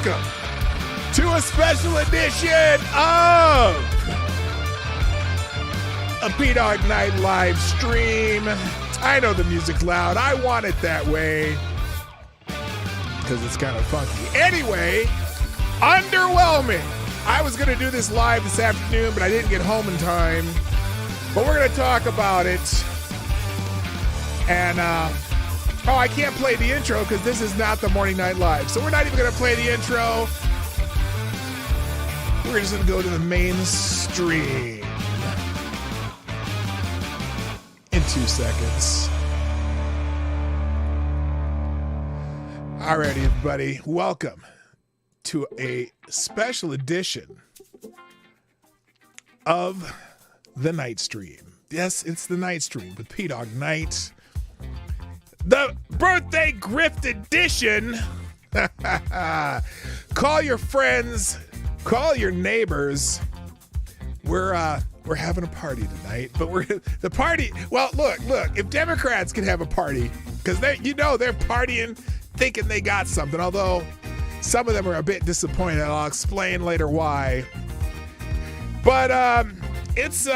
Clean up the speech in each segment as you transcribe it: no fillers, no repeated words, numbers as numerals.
welcome to a special edition of a P-Dog Night live stream. I know the music's loud. I want it that way because it's kind of funky. Anyway, Underwhelming. I was going to do this live this afternoon, but I didn't get home in time. But we're going to talk about it. And, I can't play the intro because this is not the Morning Night Live. So we're not even going to play the intro. We're just going to go to the main stream in 2 seconds. All right, everybody. Welcome to a special edition of the night stream. Yes, it's the night stream with P-Dog Night. The birthday Grift edition. Call your friends, call your neighbors. We're having a party tonight, but the party. Well, look. If Democrats can have a party, because they're partying, thinking they got something. Although some of them are a bit disappointed. I'll explain later why. But it's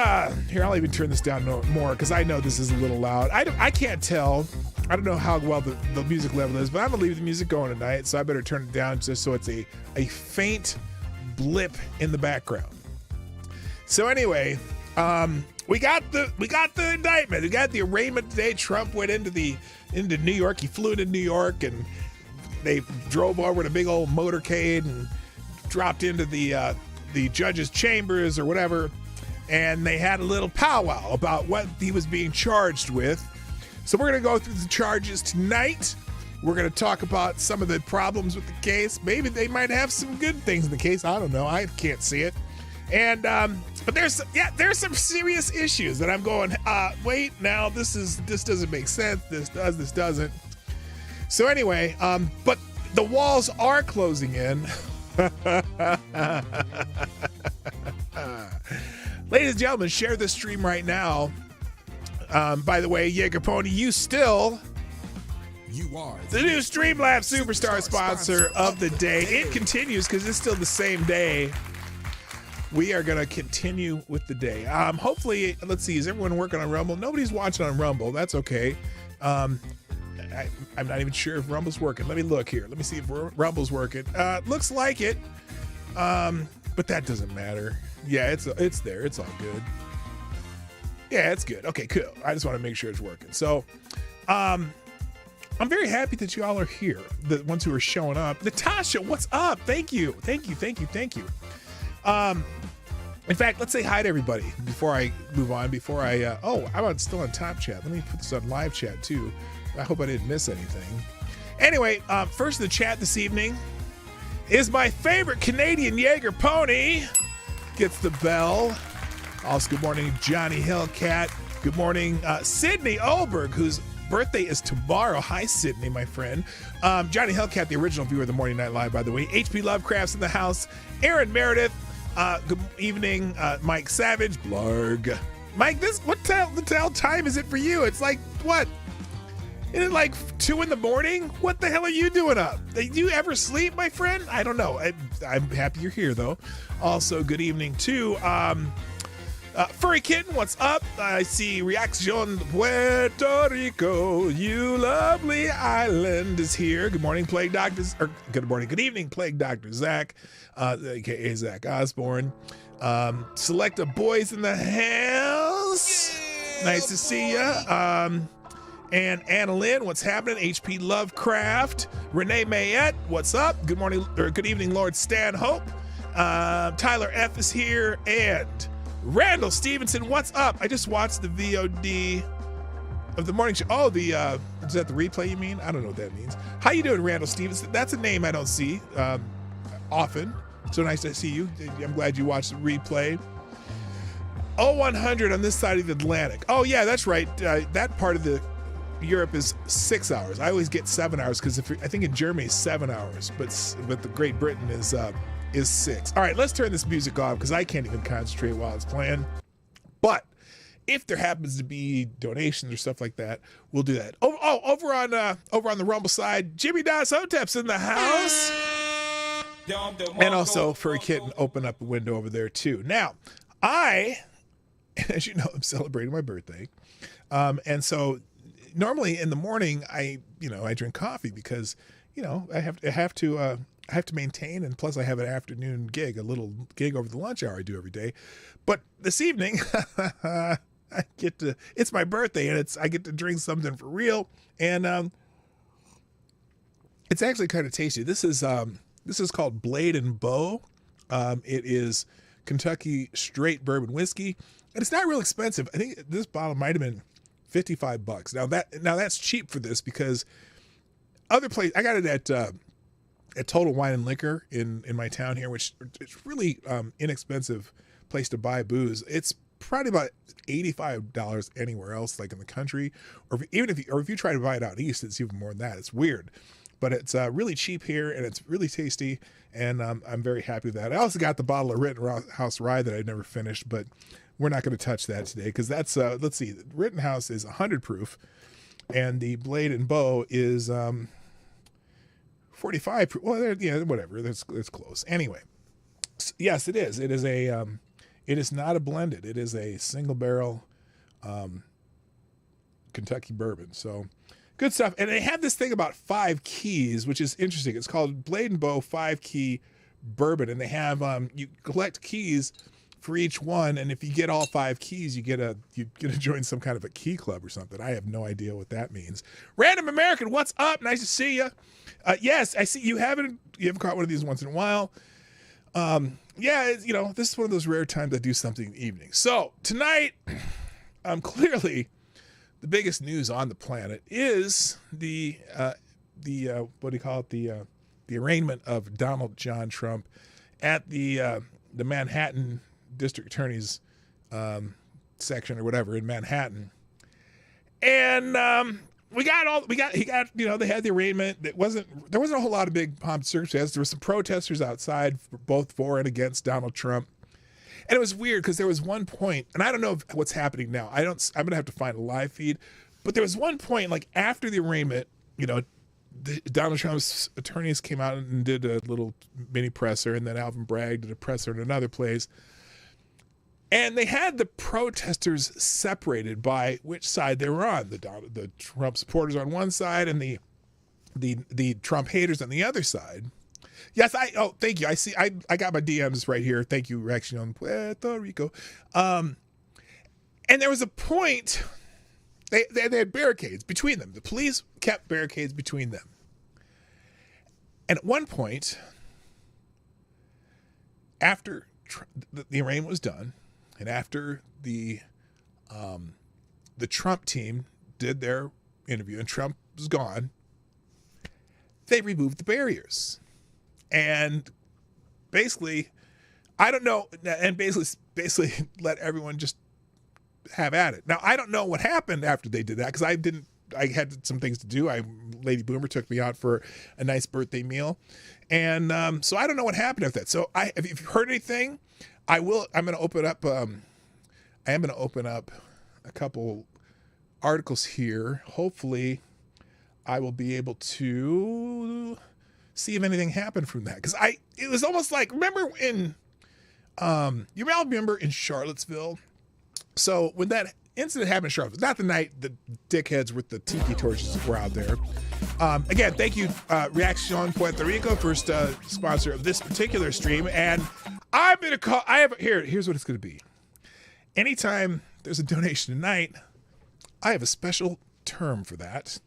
here. I'll even turn this down more because I know this is a little loud. I can't tell. I don't know how well the music level is, but I'm gonna leave the music going tonight, so I better turn it down just so it's a faint blip in the background. So anyway, we got the indictment. We got the arraignment today. Trump went into New York. He flew to New York, and they drove over in a big old motorcade and dropped into the judge's chambers or whatever, and they had a little powwow about what he was being charged with. So we're going to go through the charges tonight. We're going to talk about some of the problems with the case. Maybe they might have some good things in the case. I don't know. I can't see it. And but there's some serious issues that I'm going, wait, now this doesn't make sense. This doesn't. So anyway, but the walls are closing in. Ladies and gentlemen, share this stream right now. By the way, Jaeger Pony, you are the new Streamlabs Superstar sponsor of the day. It continues because it's still the same day. We are going to continue with the day. Hopefully, let's see, is everyone working on Rumble? Nobody's watching on Rumble. That's okay. I'm not even sure if Rumble's working. Let me look here. Let me see if Rumble's working. Looks like it, but that doesn't matter. Yeah, it's there. It's all good. Yeah, it's good. Okay, cool. I just want to make sure it's working. So, I'm very happy that you all are here, the ones who are showing up. Natasha, what's up? Thank you. In fact, let's say hi to everybody before I move on. I'm still on top chat. Let me put this on live chat too. I hope I didn't miss anything. Anyway, first in the chat this evening is my favorite Canadian Jaeger Pony. Gets the bell. Also, good morning, Johnny Hillcat. Good morning, Sydney Olberg, whose birthday is tomorrow. Hi, Sydney, my friend. Johnny Hillcat, the original viewer of the Morning Night Live, by the way. HP Lovecraft's in the house. Aaron Meredith. Good evening, Mike Savage. Blarg. Mike, what the hell time is it for you? It's like, what? Is it like 2 a.m? What the hell are you doing up? Do you ever sleep, my friend? I don't know. I'm happy you're here, though. Also, good evening to Furry Kitten, what's up? I see Reaction Puerto Rico, you lovely island is here. Good morning, Plague Doctors. Good evening, Plague Dr. Zach, aka Zach Osborne. Selecta Boys in the house. Nice to see ya. And Anna Lynn, what's happening? HP Lovecraft. Renee Mayette, what's up? Good morning, or good evening, Lord Stanhope. Tyler F is here, and Randall Stevenson, what's up? I just watched the VOD of the morning show. Oh, is that the replay you mean? I don't know what that means. How you doing, Randall Stevenson? That's a name I don't see often. So nice to see you. I'm glad you watched the replay. 0100 on this side of the Atlantic. Oh, yeah, that's right. That part of Europe is 6 hours. I always get 7 hours because I think in Germany it's 7 hours, but the Great Britain is 6. All right, let's turn this music off because I can't even concentrate while it's playing. But if there happens to be donations or stuff like that, we'll do that. Over on the Rumble side, Jimmy Das Hotep's in the house. And also, Furry Kitten opened up a window over there too. Now, I, as you know, I'm celebrating my birthday. And so normally in the morning, I drink coffee because, I have to maintain. And plus I have an afternoon gig, a little gig over the lunch hour I do every day. But this evening, it's my birthday and I get to drink something for real. And, it's actually kind of tasty. This is called Blade and Bow. It is Kentucky straight bourbon whiskey, and it's not real expensive. I think this bottle might have been $55. Now that's cheap for this because other place I got it at Total Wine and Liquor in my town here, which it's really inexpensive place to buy booze. It's probably about $85 anywhere else, like in the country, or if you try to buy it out east, it's even more than that. It's weird. But it's really cheap here, and it's really tasty, and I'm very happy with that. I also got the bottle of Rittenhouse Rye that I never finished, but we're not going to touch that today because that's, let's see, Rittenhouse is 100 proof, and the Blade and Bow is 45 proof. Well, yeah, whatever. It's close. Anyway, yes, it is. It is it is not a blended. It is a single barrel Kentucky bourbon. So good stuff. And they have this thing about 5 keys, which is interesting. It's called Blade and Bow 5-key bourbon. And they have, you collect keys for each one. And if you get all 5 keys, you get to join some kind of a key club or something. I have no idea what that means. Random American, what's up? Nice to see you. Yes, I see you haven't caught one of these once in a while. Yeah, this is one of those rare times I do something in the evening. So tonight, clearly, the biggest news on the planet is the what do you call it? The arraignment of Donald John Trump at the Manhattan District Attorney's section or whatever in Manhattan. And they had the arraignment. There wasn't a whole lot of big pomp circumstances. There were some protesters outside, both for and against Donald Trump. And it was weird because there was one point, and I don't know what's happening now. I'm going to have to find a live feed. But there was one point, like after the arraignment, Donald Trump's attorneys came out and did a little mini presser, and then Alvin Bragg did a presser in another place. And they had the protesters separated by which side they were on. The Trump supporters on one side and the Trump haters on the other side. Yes, thank you. I see. I got my DMs right here. Thank you, Reaction on Puerto Rico. And there was a point. They had barricades between them. The police kept barricades between them. And at one point, after the arraignment was done, and after the Trump team did their interview, and Trump was gone, they removed the barriers. And basically, I don't know, and basically let everyone just have at it. Now, I don't know what happened after they did that because I had some things to do. Lady Boomer took me out for a nice birthday meal. And so I don't know what happened after that. So if you've heard anything, I'm going to open up, I am going to open up a couple articles here. Hopefully I will be able to see if anything happened from that. Because it was almost like, remember in, you all remember in Charlottesville? So when that incident happened in Charlottesville, not the night the dickheads with the tiki torches were out there. Again, thank you, Reaction Puerto Rico, first sponsor of this particular stream. And I'm going to call, here's what it's going to be. Anytime there's a donation tonight, I have a special term for that.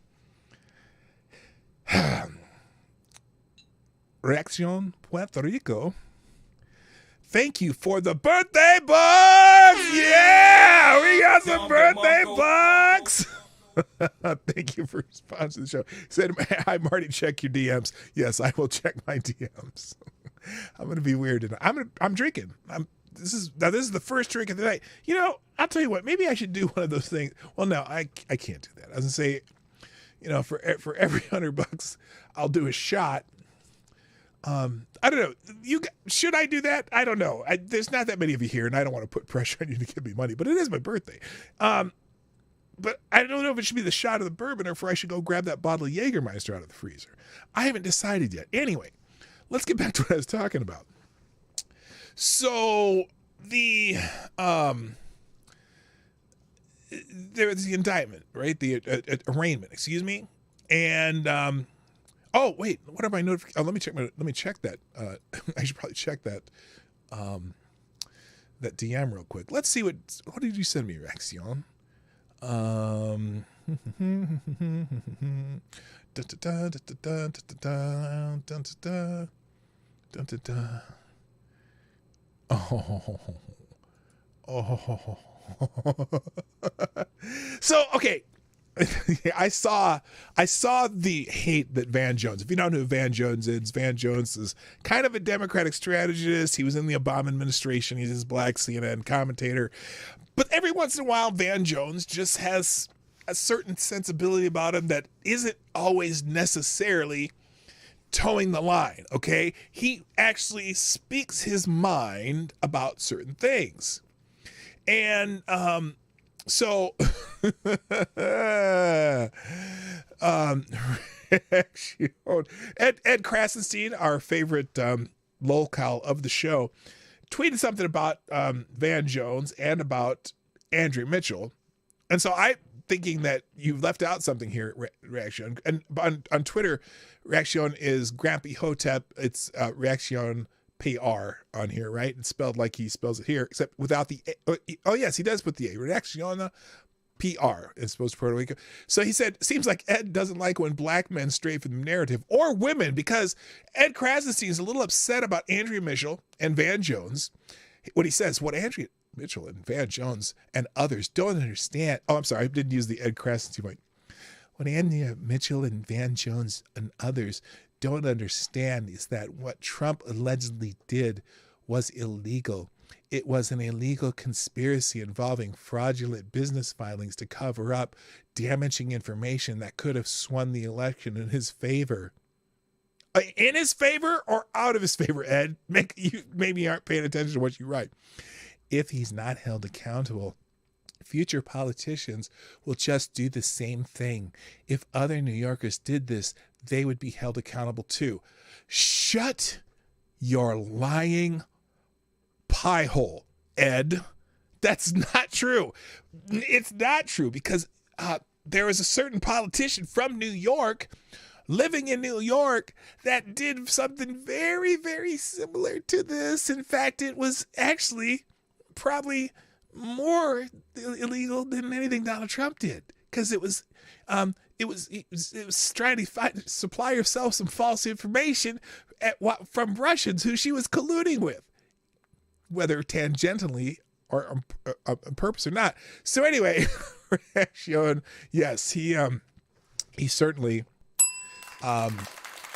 Reaction Puerto Rico. Thank you for the birthday bucks! Yeah! We got some birthday bucks! Thank you for sponsoring the show. Said, hi, Marty, check your DMs. Yes, I will check my DMs. I'm going to be weird tonight. I'm drinking. This is the first drink of the night. I'll tell you what, maybe I should do one of those things. Well, no, I can't do that. I was going to say, for every $100, I'll do a shot. I don't know. Should I do that? I don't know. There's not that many of you here, and I don't want to put pressure on you to give me money, but it is my birthday. But I don't know if it should be the shot of the bourbon or if I should go grab that bottle of Jägermeister out of the freezer. I haven't decided yet. Anyway, let's get back to what I was talking about. So the there was the indictment, right? The arraignment, excuse me. And oh wait, what have I notified? Oh, let me check that. I should probably check that that DM real quick. Let's see what did you send me, Reaction? Oh. So okay. I saw the hate that Van Jones. If you don't know who Van Jones is kind of a Democratic strategist. He was in the Obama administration. He's this black CNN commentator. But every once in a while, Van Jones just has a certain sensibility about him that isn't always necessarily towing the line, okay? He actually speaks his mind about certain things. And so Ed Krasenstein, our favorite lolcow of the show, tweeted something about Van Jones and about Andrea Mitchell. And so I'm thinking that you've left out something here, Reaction. And on Twitter, Reaction is Grampy Hotep. It's Reaction PR on here, right? It's spelled like he spells it here, except without the A. Oh, yes, he does put the A. Reaction PR is supposed to Puerto Rico. So he said, seems like Ed doesn't like when black men stray from the narrative, or women, because Ed Krasenstein is a little upset about Andrea Mitchell and Van Jones. What he says, what Andrea Mitchell and Van Jones and others don't understand. Oh, I'm sorry, I didn't use the Ed Krasenstein point. What Andrea Mitchell and Van Jones and others don't understand is that what Trump allegedly did was illegal. It was an illegal conspiracy involving fraudulent business filings to cover up damaging information that could have swung the election in his favor. In his favor or out of his favor, Ed? You maybe aren't paying attention to what you write. If he's not held accountable, future politicians will just do the same thing. If other New Yorkers did this, they would be held accountable too. Shut your lying pie hole, Ed. That's not true. It's not true, because there is a certain politician from New York, living in New York, that did something very, very similar to this. In fact, it was actually probably more illegal than anything Donald Trump did, because it was trying to supply herself some false information from Russians who she was colluding with, whether tangentially or on purpose or not. So anyway, Reaction, yes, he certainly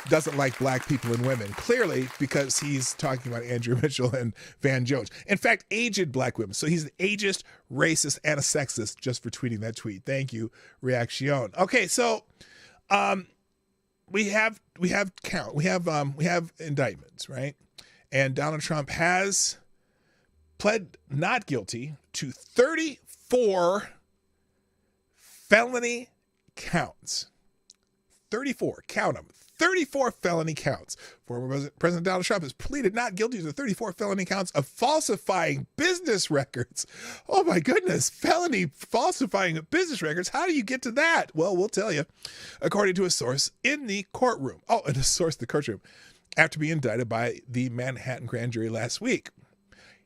doesn't like black people and women, clearly, because he's talking about Andrea Mitchell and Van Jones. In fact, aged black women. So he's an ageist, racist, and a sexist just for tweeting that tweet. Thank you, Reaction. Okay, so we have indictments, right? And Donald Trump has pled not guilty to 34 felony counts. 34, count them. 34 felony counts. Former President Donald Trump has pleaded not guilty to 34 felony counts of falsifying business records. Oh my goodness, felony falsifying of business records. How do you get to that? Well, we'll tell you. According to a source in the courtroom. Oh, and a source in the courtroom. After being indicted by the Manhattan grand jury last week.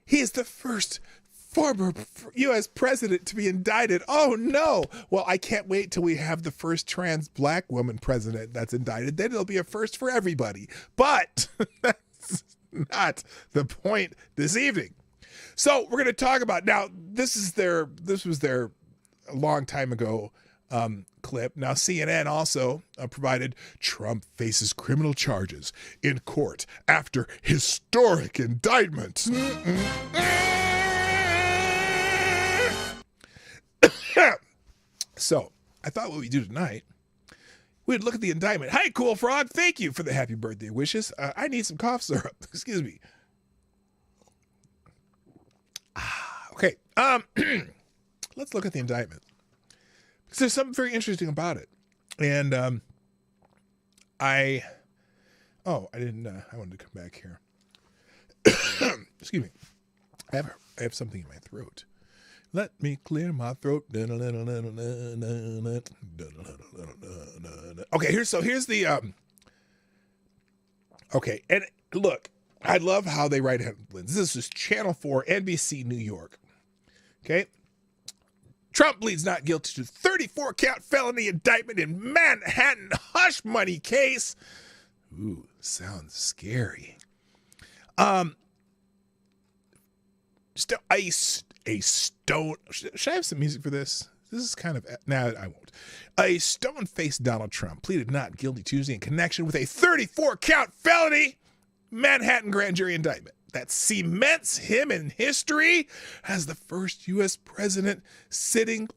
He is the first former U.S. president to be indicted. Oh, no. Well, I can't wait till we have the first trans black woman president that's indicted. Then it'll be a first for everybody. But that's not the point this evening. So we're going to talk about, now, this was their a long time ago clip. Now, CNN also provided Trump faces criminal charges in court after historic indictment. So I thought what we do tonight, we'd look at the indictment. Hi, Cool Frog. Thank you for the happy birthday wishes. I need some cough syrup. Excuse me. Okay. Let's look at the indictment, because there's something very interesting about it. And I Oh, I didn't. I wanted to come back here. Excuse me. I have something in my throat. Let me clear my throat. Okay, here's the okay, and look, I love how they write headlines. This is Channel 4, NBC, New York. Okay. Trump pleads not guilty to 34-count felony indictment in Manhattan hush money case. Ooh, sounds scary. A stone. Should I have some music for this? This is kind of. Nah, I won't. A stone-faced Donald Trump pleaded not guilty Tuesday in connection with a 34-count felony Manhattan grand jury indictment that cements him in history as the first U.S. president, sitting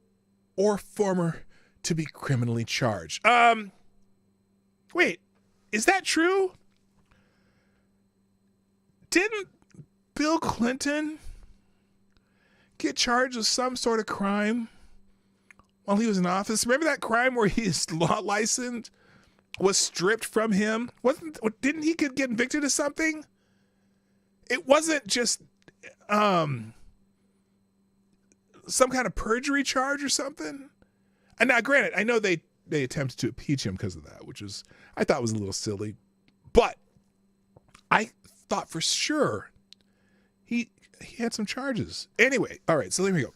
or former, to be criminally charged. Wait, is that true? Didn't Bill Clinton get charged with some sort of crime while he was in office? Remember that crime where his law license was stripped from him? Didn't he get convicted of something? It wasn't just some kind of perjury charge or something. And now, granted, I know they attempted to impeach him because of that, which I thought was a little silly. But I thought for sure he had some charges. Anyway, all right, so there we go.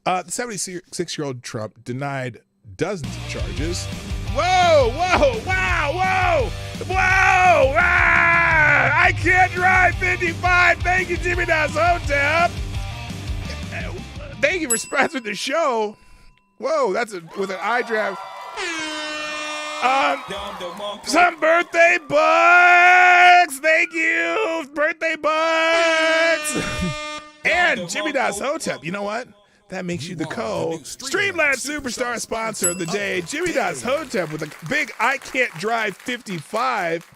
The 76-year-old Trump denied dozens of charges. Whoa, whoa, wow, whoa, whoa, I can't drive 55. Thank you, Jimmy Das Hotel. Thank you for sponsoring the show. Whoa, that's with an eye draft. Some birthday bucks. Thank you, birthday bucks. And Jimmy Das Hotep. You know what? That makes you the Streamland Superstar sponsor of the day. Jimmy Das Hotep with a big I can't drive 55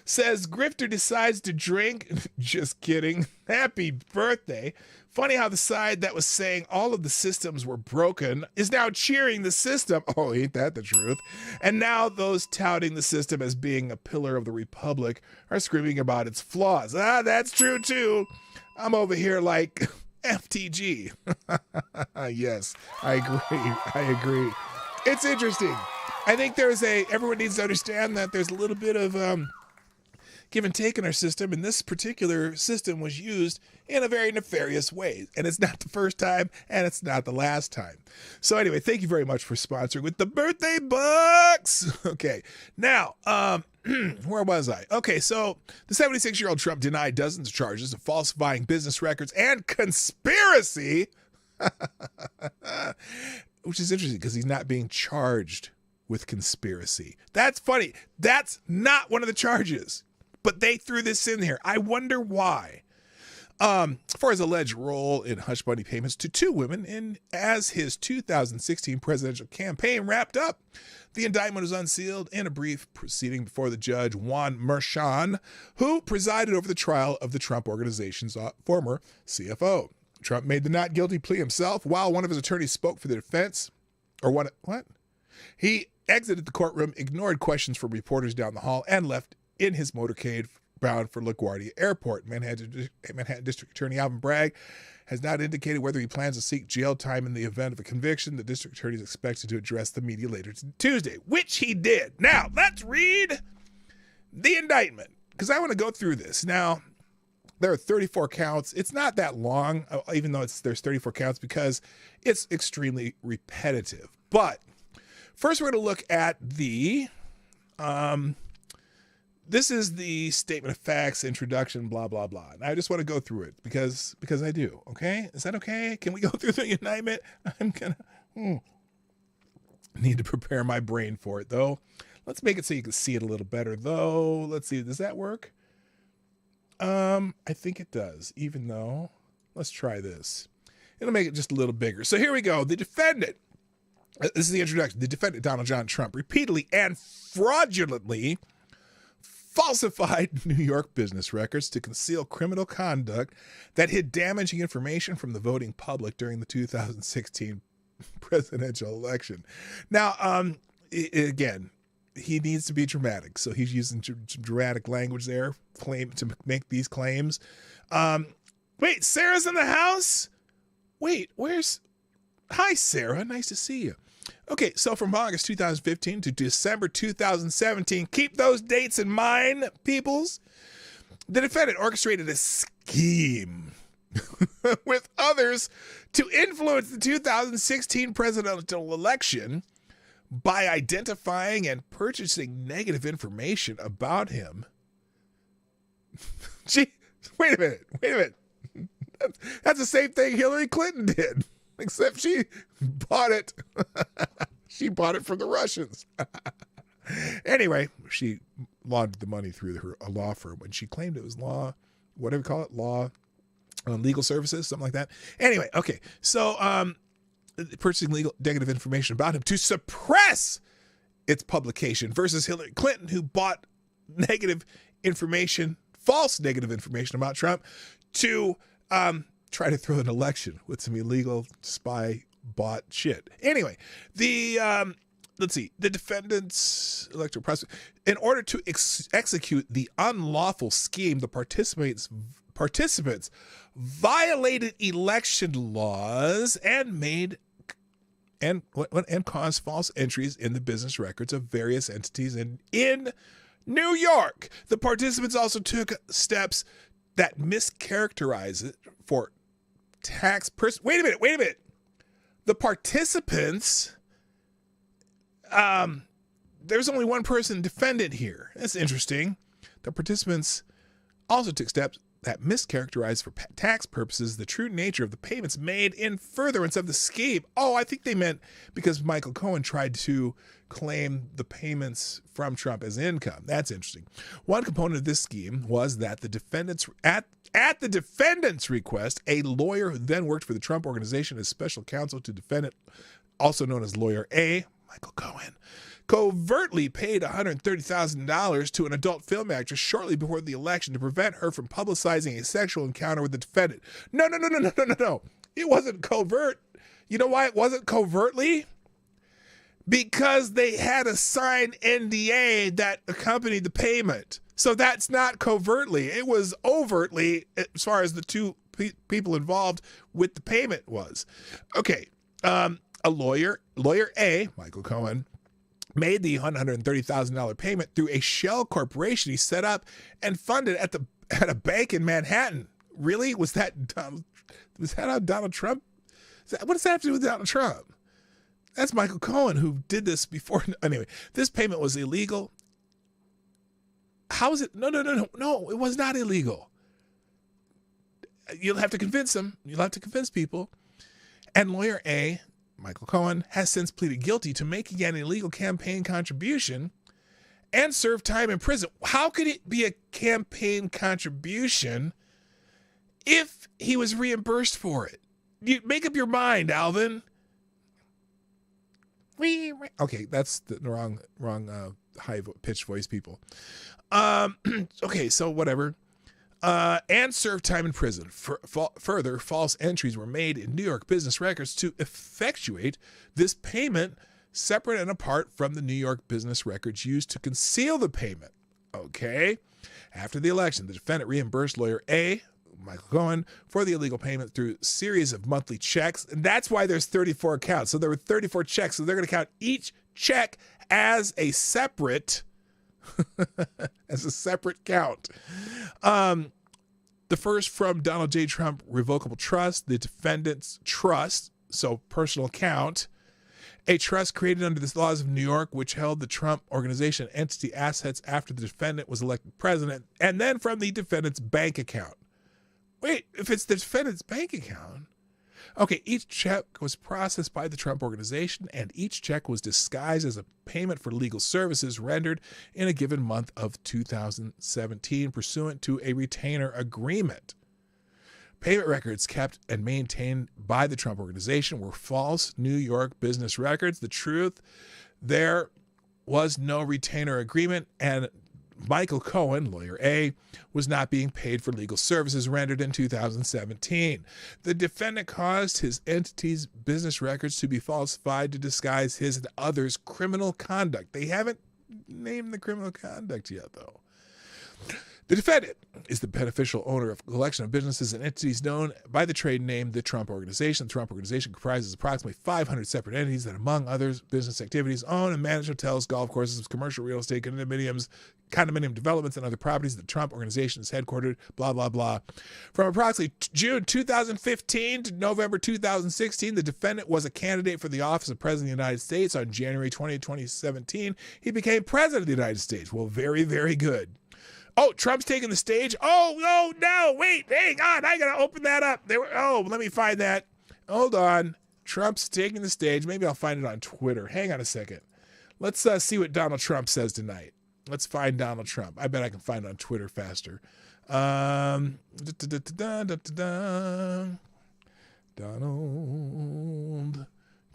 says Grifter decides to drink. Just kidding. Happy birthday. Funny how the side that was saying all of the systems were broken is now cheering the system. Oh, ain't that the truth? And now those touting the system as being a pillar of the republic are screaming about its flaws. That's true too. I'm over here like FTG. Yes, I agree. It's interesting. I think everyone needs to understand that there's a little bit of give and take in our system, and this particular system was used in a very nefarious way. And it's not the first time, and it's not the last time. So anyway, thank you very much for sponsoring with the birthday bucks. Okay, now, where was I? Okay, so the 76-year-old Trump denied dozens of charges of falsifying business records and conspiracy, which is interesting because he's not being charged with conspiracy. That's funny. That's not one of the charges, but they threw this in here. I wonder why. For his alleged role in hush money payments to two women as his 2016 presidential campaign wrapped up, the indictment was unsealed in a brief proceeding before the judge, Juan Merchan, who presided over the trial of the Trump Organization's former CFO. Trump made the not guilty plea himself while one of his attorneys spoke for the defense. What? He exited the courtroom, ignored questions from reporters down the hall, and left in his motorcade bound for LaGuardia Airport. Manhattan District Attorney Alvin Bragg has not indicated whether he plans to seek jail time in the event of a conviction. The district attorney is expected to address the media later Tuesday, which he did. Now, let's read the indictment, because I want to go through this. Now, there are 34 counts. It's not that long, even though there's 34 counts, because it's extremely repetitive. But first, we're going to look at the this is the statement of facts, introduction, blah, blah, blah. And I just want to go through it because I do, okay? Is that okay? Can we go through the indictment? I'm going to need to prepare my brain for it, though. Let's make it so you can see it a little better, though. Let's see. Does that work? I think it does, even though. Let's try this. It'll make it just a little bigger. So here we go. The defendant, this is the introduction. The defendant, Donald John Trump, repeatedly and fraudulently falsified New York business records to conceal criminal conduct that hid damaging information from the voting public during the 2016 presidential election. Now, again, he needs to be dramatic. So he's using some dramatic language there, to make these claims. Wait, Sarah's in the house? Wait, hi, Sarah. Nice to see you. Okay, so from August 2015 to December 2017, keep those dates in mind, peoples. The defendant orchestrated a scheme with others to influence the 2016 presidential election by identifying and purchasing negative information about him. Gee, wait a minute. That's the same thing Hillary Clinton did, except she bought it. She bought it from the Russians. Anyway, she laundered the money through a law firm, and she claimed it was legal services, something like that. Anyway, okay, so purchasing legal negative information about him to suppress its publication versus Hillary Clinton, who bought false negative information about Trump to try to throw an election with some illegal spy bought shit. Anyway, let's see. The defendant's electoral process. In order to execute the unlawful scheme, the participants violated election laws and caused false entries in the business records of various entities in New York. The participants also took steps that mischaracterize it for tax. Wait a minute. The participants. There's only one person defendant here. That's interesting. The participants also took steps that mischaracterized for tax purposes the true nature of the payments made in furtherance of the scheme. Oh, I think they meant because Michael Cohen tried to claim the payments from Trump as income. That's interesting. One component of this scheme was that the defendants, at the defendant's request, a lawyer who then worked for the Trump Organization as special counsel to defendant, also known as Lawyer A, Michael Cohen, covertly paid $130,000 to an adult film actress shortly before the election to prevent her from publicizing a sexual encounter with the defendant. No. It wasn't covert. You know why it wasn't covertly? Because they had a signed NDA that accompanied the payment. So that's not covertly. It was overtly, as far as the two people involved with the payment was. Okay, a lawyer A, Michael Cohen, made the $130,000 payment through a shell corporation he set up and funded at a bank in Manhattan. Really? Was that on Donald Trump? What does that have to do with Donald Trump? That's Michael Cohen, who did this before. Anyway, this payment was illegal. How is it? No, it was not illegal. You'll have to convince them. You'll have to convince people. And Lawyer A, Michael Cohen, has since pleaded guilty to making an illegal campaign contribution and served time in prison. How could it be a campaign contribution if he was reimbursed for it? You make up your mind, Alvin. Okay, that's the wrong high-pitched voice, people. Okay, so whatever. And served time in prison. Further, false entries were made in New York business records to effectuate this payment, separate and apart from the New York business records used to conceal the payment. Okay. After the election, the defendant reimbursed Lawyer A, Michael Cohen, for the illegal payment through a series of monthly checks. And that's why there's 34 accounts. So there were 34 checks. So they're going to count each check as a separate count. The first from Donald J. Trump Revocable Trust, the defendant's trust, so personal account, a trust created under the laws of New York, which held the Trump Organization entity assets after the defendant was elected president, and then from the defendant's bank account. Wait, if it's the defendant's bank account? Okay, each check was processed by the Trump Organization, and each check was disguised as a payment for legal services rendered in a given month of 2017 pursuant to a retainer agreement. Payment records kept and maintained by the Trump Organization were false New York business records. The truth, there was no retainer agreement, and Michael Cohen, Lawyer A, was not being paid for legal services rendered in 2017. The defendant caused his entity's business records to be falsified to disguise his and others' criminal conduct. They haven't named the criminal conduct yet, though. The defendant is the beneficial owner of a collection of businesses and entities known by the trade name the Trump Organization. The Trump Organization comprises approximately 500 separate entities that, among others, business activities, own and manage hotels, golf courses, commercial real estate, condominium developments, and other properties. The Trump Organization is headquartered, blah, blah, blah. From approximately June 2015 to November 2016, the defendant was a candidate for the office of President of the United States. On January 20, 2017, he became President of the United States. Well, very, very good. Oh, Trump's taking the stage. Oh, no, wait, hang on. I got to open that up. Let me find that. Hold on. Trump's taking the stage. Maybe I'll find it on Twitter. Hang on a second. Let's see what Donald Trump says tonight. Let's find Donald Trump. I bet I can find it on Twitter faster. Donald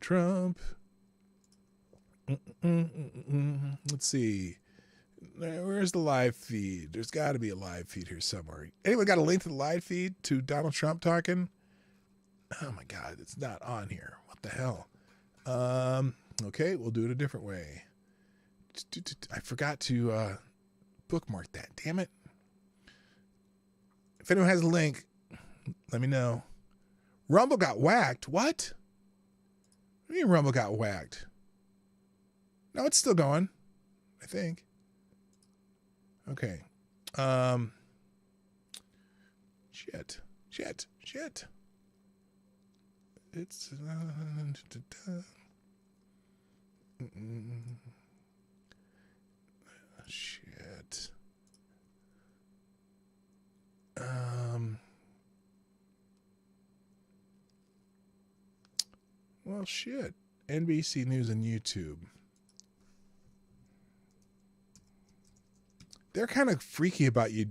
Trump. Let's see. Where's the live feed? There's got to be a live feed here somewhere. Anyone got a link to the live feed to Donald Trump talking? Oh my God, it's not on here. What the hell? Okay, we'll do it a different way. I forgot to bookmark that. Damn it. If anyone has a link, let me know. Rumble got whacked. What? What do you mean Rumble got whacked? No, it's still going, I think. Okay. Shit. It's shit. Well, shit. NBC News and YouTube. They're kind of freaky about you.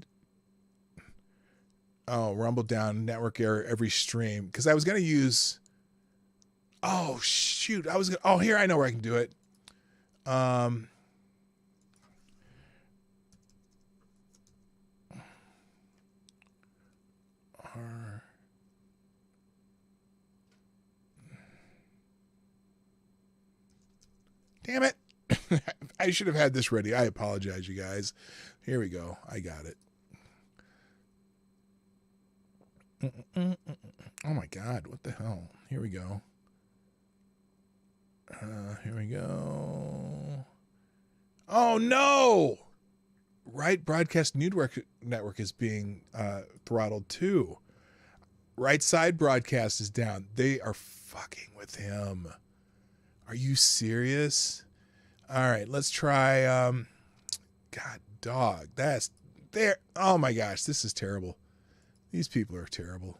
Oh, Rumble down, network error every stream. Because I was going to use. Oh, shoot. Here, I know where I can do it. Damn it. I should have had this ready. I apologize, you guys. Here we go. I got it. Oh my God. What the hell? Here we go. Here we go. Oh no! Right Broadcast Network is being throttled too. Right Side Broadcast is down. They are fucking with him. Are you serious? All right, let's try. God, dog. That's there. Oh my gosh, this is terrible. These people are terrible.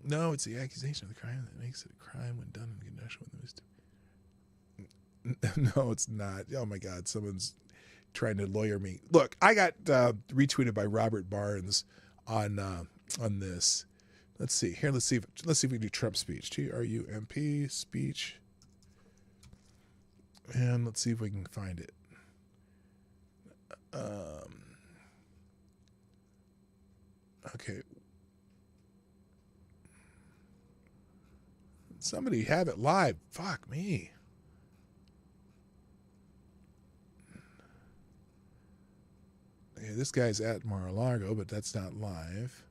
No, it's the accusation of the crime that makes it a crime when done in conjunction with the mistake. No, it's not. Oh my God, someone's trying to lawyer me. Look, I got retweeted by Robert Barnes on this. Let's see here. Let's see if we can do Trump speech. TRUMP speech, and let's see if we can find it. Okay. Somebody have it live. Fuck me. Okay, this guy's at Mar-a-Lago, but that's not live.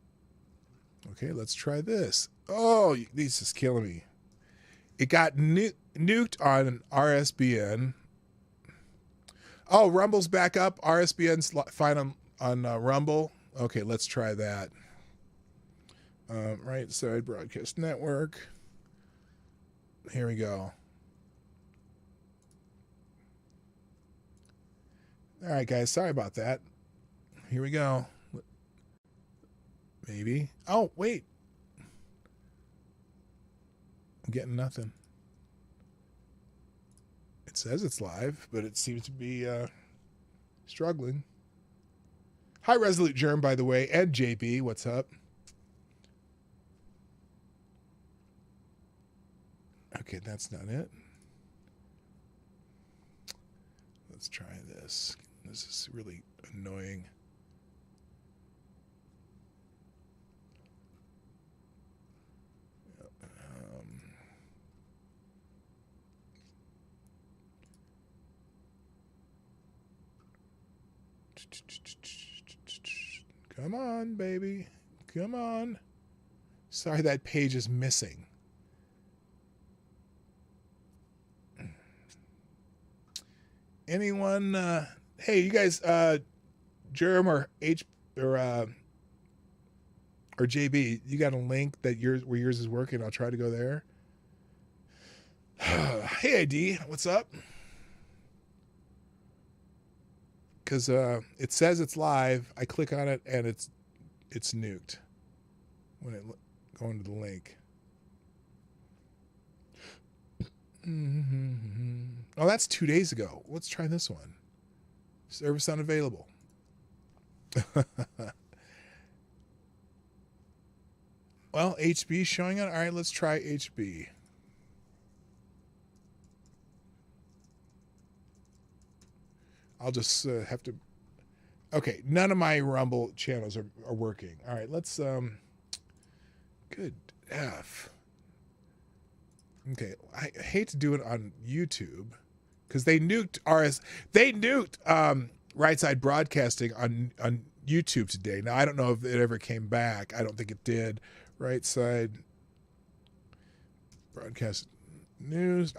Okay, let's try this. Oh, this is killing me. It got nuked on RSBN. Oh, Rumble's back up. RSBN's fine on Rumble. Okay, let's try that. Right Side Broadcast Network. Here we go. All right, guys. Sorry about that. Here we go. Maybe. Oh, wait. I'm getting nothing. It says it's live, but it seems to be struggling. Hi, Resolute Germ, by the way, and JB. What's up? Okay, that's not it. Let's try this. This is really annoying. Come on, baby. Come on. Sorry, that page is missing. Anyone? Hey, you guys, Jerem or JB, you got a link that where yours is working? I'll try to go there. Hey, ID, what's up? Because it says it's live. I click on it and it's nuked when it go into the link. Oh, that's 2 days ago. Let's try this one. Service unavailable. Well, HB showing it. All right, let's try HB. I'll just have to. Okay, none of my Rumble channels are working. All right, let's. Good F. Okay, I hate to do it on YouTube because they nuked Right Side Broadcasting on YouTube today. Now I don't know if it ever came back. I don't think it did. Right Side Broadcast News.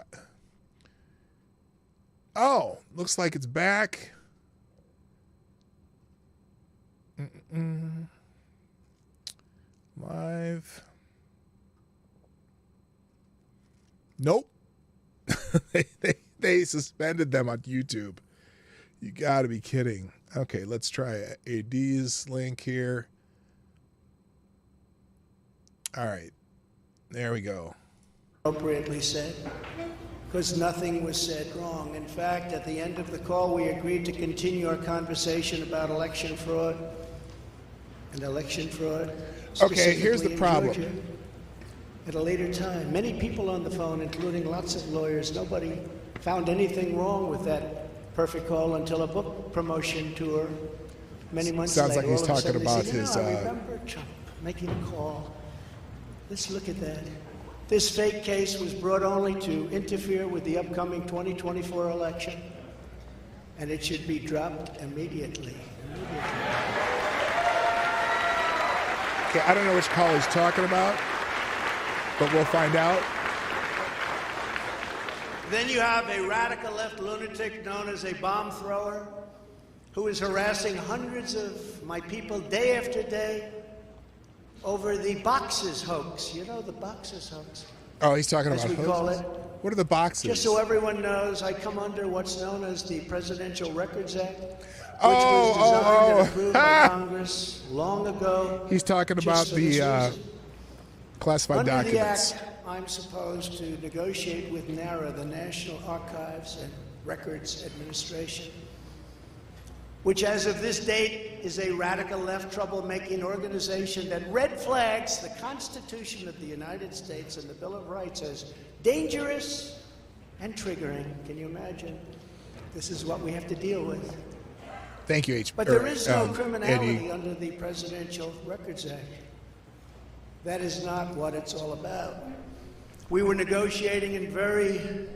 Oh, looks like it's back. Live. Nope. they suspended them on YouTube. You got to be kidding. Okay, let's try AD's link here. All right. There we go. Appropriately said, because nothing was said wrong. In fact, at the end of the call, we agreed to continue our conversation about election fraud and election fraud. Okay, here's the problem. Georgia, at a later time, many people on the phone, including lots of lawyers, nobody found anything wrong with that perfect call until a book promotion tour many months later. Sounds like he's talking about his. I remember Trump making a call. Let's look at that. This fake case was brought only to interfere with the upcoming 2024 election, and it should be dropped immediately. Okay, I don't know which call he's talking about, but we'll find out. Then you have a radical left lunatic known as a bomb thrower who is harassing hundreds of my people day after day over the boxes hoax. You know, the boxes hoax. Oh, he's talking about hoaxes? As we call it. What are the boxes? Just so everyone knows, I come under what's known as the Presidential Records Act, which was designed and approved by Congress long ago. He's talking about the classified documents. Under the Act, I'm supposed to negotiate with NARA, the National Archives and Records Administration, which as of this date is a radical left troublemaking organization that red flags the Constitution of the United States and the Bill of Rights as dangerous and triggering. Can you imagine? This is what we have to deal with. Thank you, But there is no criminality Eddie. under the Presidential Records Act. That is not what it's all about. We were negotiating in very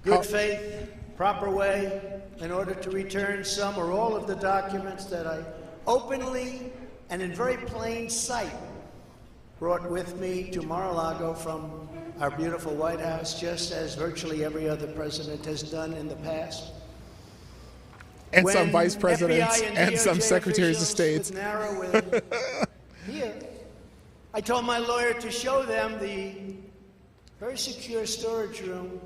good faith, proper way, in order to return some or all of the documents that I openly and in very plain sight brought with me to Mar-a-Lago from our beautiful White House, just as virtually every other president has done in the past. And When some vice presidents FBI and some DOJ secretaries of officials state. with NARA were here, I told my lawyer to show them the very secure storage room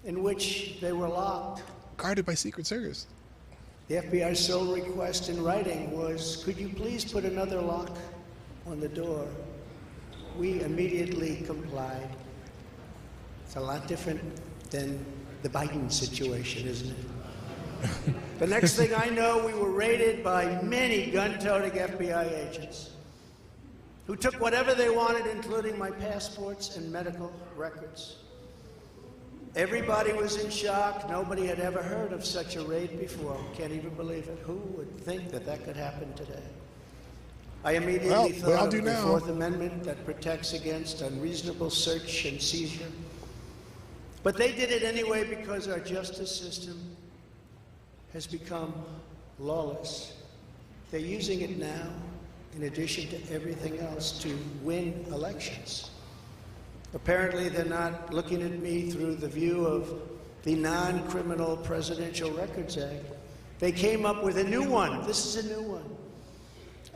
in which they were locked. Guarded by Secret Service. The FBI's sole request in writing was, could you please put another lock on the door? We immediately complied. It's a lot different than the Biden situation, isn't it? The next thing I know, we were raided by many gun-toting FBI agents who took whatever they wanted, including my passports and medical records. Everybody was in shock. Nobody had ever heard of such a raid before. Can't even believe it. Who would think that that could happen today? I immediately thought of the Fourth Amendment that protects against unreasonable search and seizure. But they did it anyway because our justice system has become lawless. They're using it now, in addition to everything else, to win elections. Apparently, they're not looking at me through the view of the Non-Criminal Presidential Records Act. They came up with a new one. This is a new one.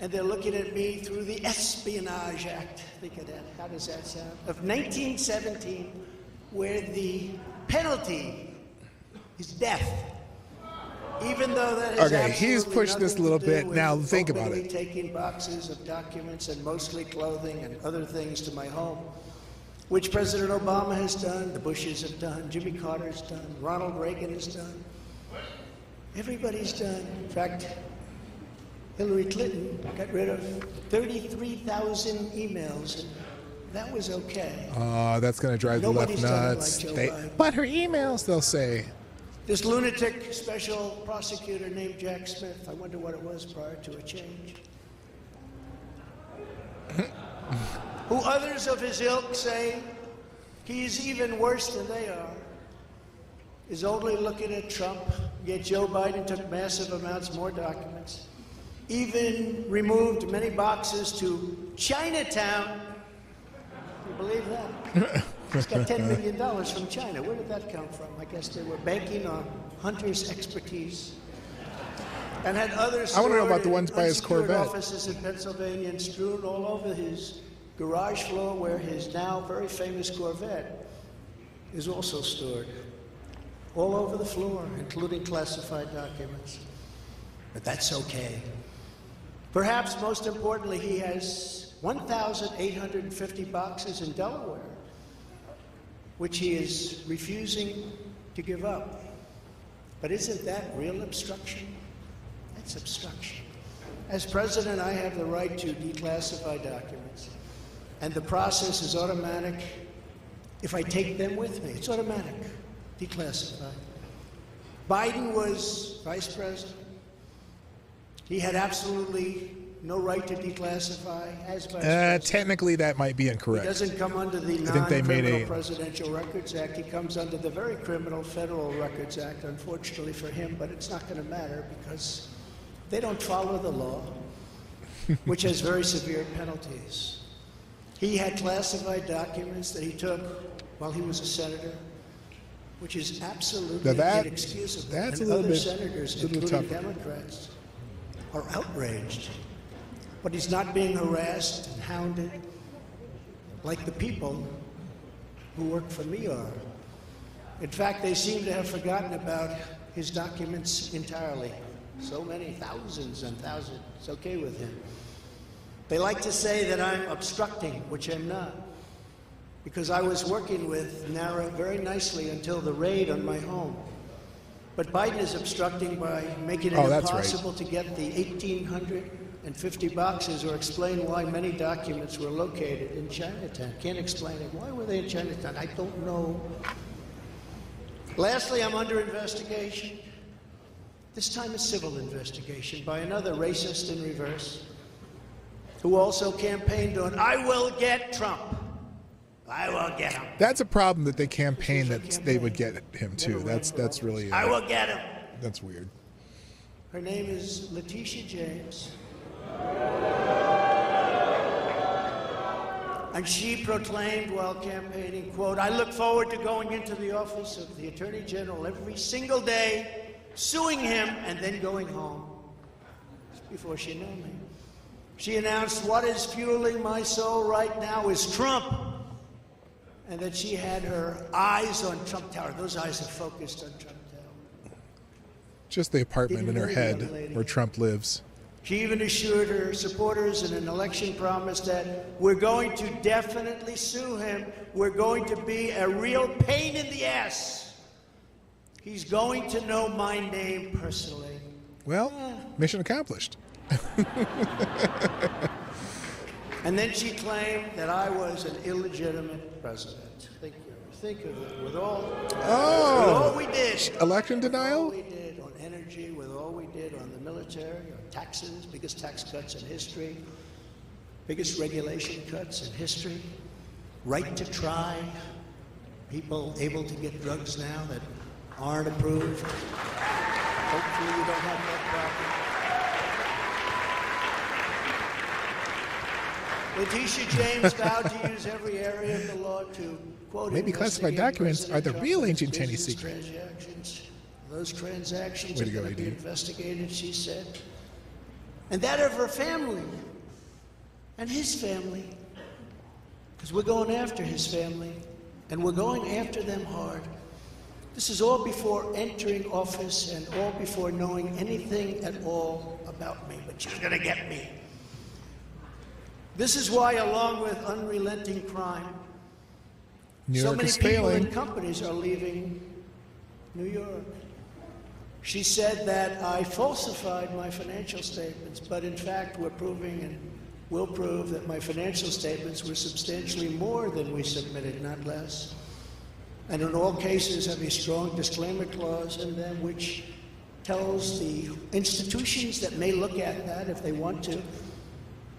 And they're looking at me through the Espionage Act. Think of that. How does that sound? Of 1917, where the penalty is death. Even though that is okay, he's pushed this a little bit. Now think about it. Taking boxes of documents and mostly clothing and other things to my home, which President Obama has done, the Bushes have done, Jimmy Carter's done, Ronald Reagan has done. Everybody's done. In fact, Hillary Clinton got rid of 33,000 emails, and that was okay. That's going to drive the left nuts. But her emails, they'll say. This lunatic special prosecutor named Jack Smith, I wonder what it was prior to a change, who others of his ilk say he's even worse than they are, is only looking at Trump, yet Joe Biden took massive amounts more documents, even removed many boxes to Chinatown. You believe that? He's got $10 million from China. Where did that come from? I guess they were banking on Hunter's expertise. And had others. I want to know about the ones by his Corvette. Offices in Pennsylvania and strewn all over his garage floor, where his now very famous Corvette is also stored. All over the floor, including classified documents. But that's okay. Perhaps most importantly, he has 1,850 boxes in Delaware, which he is refusing to give up. But isn't that real obstruction? That's obstruction. As president, I have the right to declassify documents, and the process is automatic. If I take them with me, it's automatic, declassified. Biden was vice president. He had absolutely no right to declassify as vice president. Technically, that might be incorrect. He doesn't come under the Non-Criminal Presidential Records Act. He comes under the very criminal Federal Records Act, unfortunately for him, but it's not going to matter because they don't follow the law, which has very severe penalties. He had classified documents that he took while he was a senator, which is absolutely inexcusable. That's and a little other bit, senators, including Democrats, are outraged. But he's not being harassed and hounded like the people who work for me are. In fact, they seem to have forgotten about his documents entirely. So many, thousands and thousands. It's okay with him. They like to say that I'm obstructing, which I'm not, because I was working with NARA very nicely until the raid on my home. But Biden is obstructing by making it impossible to get the 1,850 boxes or explain why many documents were located in Chinatown. Can't explain it. Why were they in Chinatown? I don't know. Lastly, I'm under investigation. This time a civil investigation by another racist in reverse, who also campaigned on, I will get Trump. I will get him. That's a problem that they campaign that they would get him too. That's really. I will get him. That's weird. Her name is Letitia James. And she proclaimed while campaigning, quote, I look forward to going into the office of the Attorney General every single day, suing him, and then going home. Just before she knew me. She announced, what is fueling my soul right now is Trump. And that she had her eyes on Trump Tower. Those eyes are focused on Trump Tower. Just the apartment in her head where Trump lives. She even assured her supporters in an election promise that we're going to definitely sue him. We're going to be a real pain in the ass. He's going to know my name personally. Well, mission accomplished. And then she claimed that I was an illegitimate president. Think of it. With all we did. Election denial? With all we did on energy, with all we did on the military, on taxes, biggest tax cuts in history, biggest regulation cuts in history, right to try, people able to get drugs now that aren't approved. Hopefully you don't have that problem. Letitia James vowed to use every area of the law to, quote, Maybe classified documents are the real ancient Chinese secret. Transactions. Those transactions Way are to go, going to be AD. investigated, she said. And that of her family and his family. Because we're going after his family, and we're going after them hard. This is all before entering office and all before knowing anything at all about me, but she's going to get me. This is why, along with unrelenting crime, New so York many is people failing. and companies are leaving New York. She said that I falsified my financial statements, but in fact we're proving and will prove that my financial statements were substantially more than we submitted, not less. And in all cases have a strong disclaimer clause in them which tells the institutions that may look at that if they want to,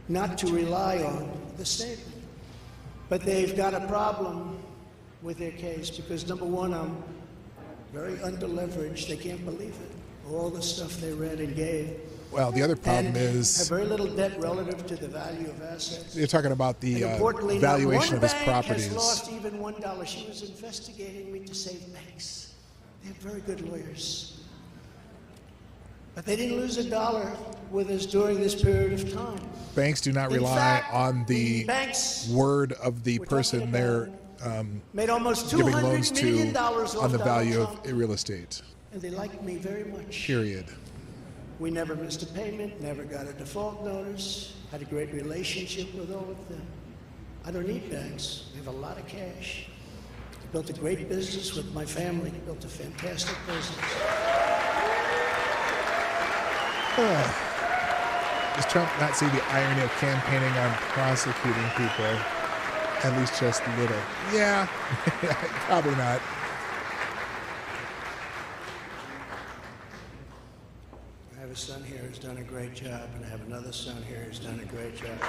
not to rely on the statement. But they've got a problem with their case because, number one, I'm very underleveraged. They can't believe it. All the stuff they read and gave. Well, the other problem and is have very little debt relative to the value of assets. you're talking about the And importantly, valuation not of his one bank properties. has lost even $1. She was investigating me to save banks. They have very good lawyers. But they didn't lose $1 with us during this period of time. Banks do not In rely fact, on the banks word of the we're person talking they're made almost giving $200 loans million to off on the value Donald of Trump, real estate. and they liked me very much. Period. We never missed a payment, never got a default notice, had a great relationship with all of them. I don't need banks. We have a lot of cash. I built a great business with my family. Built a fantastic business. Does Trump not see the irony of campaigning on prosecuting people? At least just a little. Yeah, probably not. I have a son here who's done a great job, and I have another son here who's done a great job.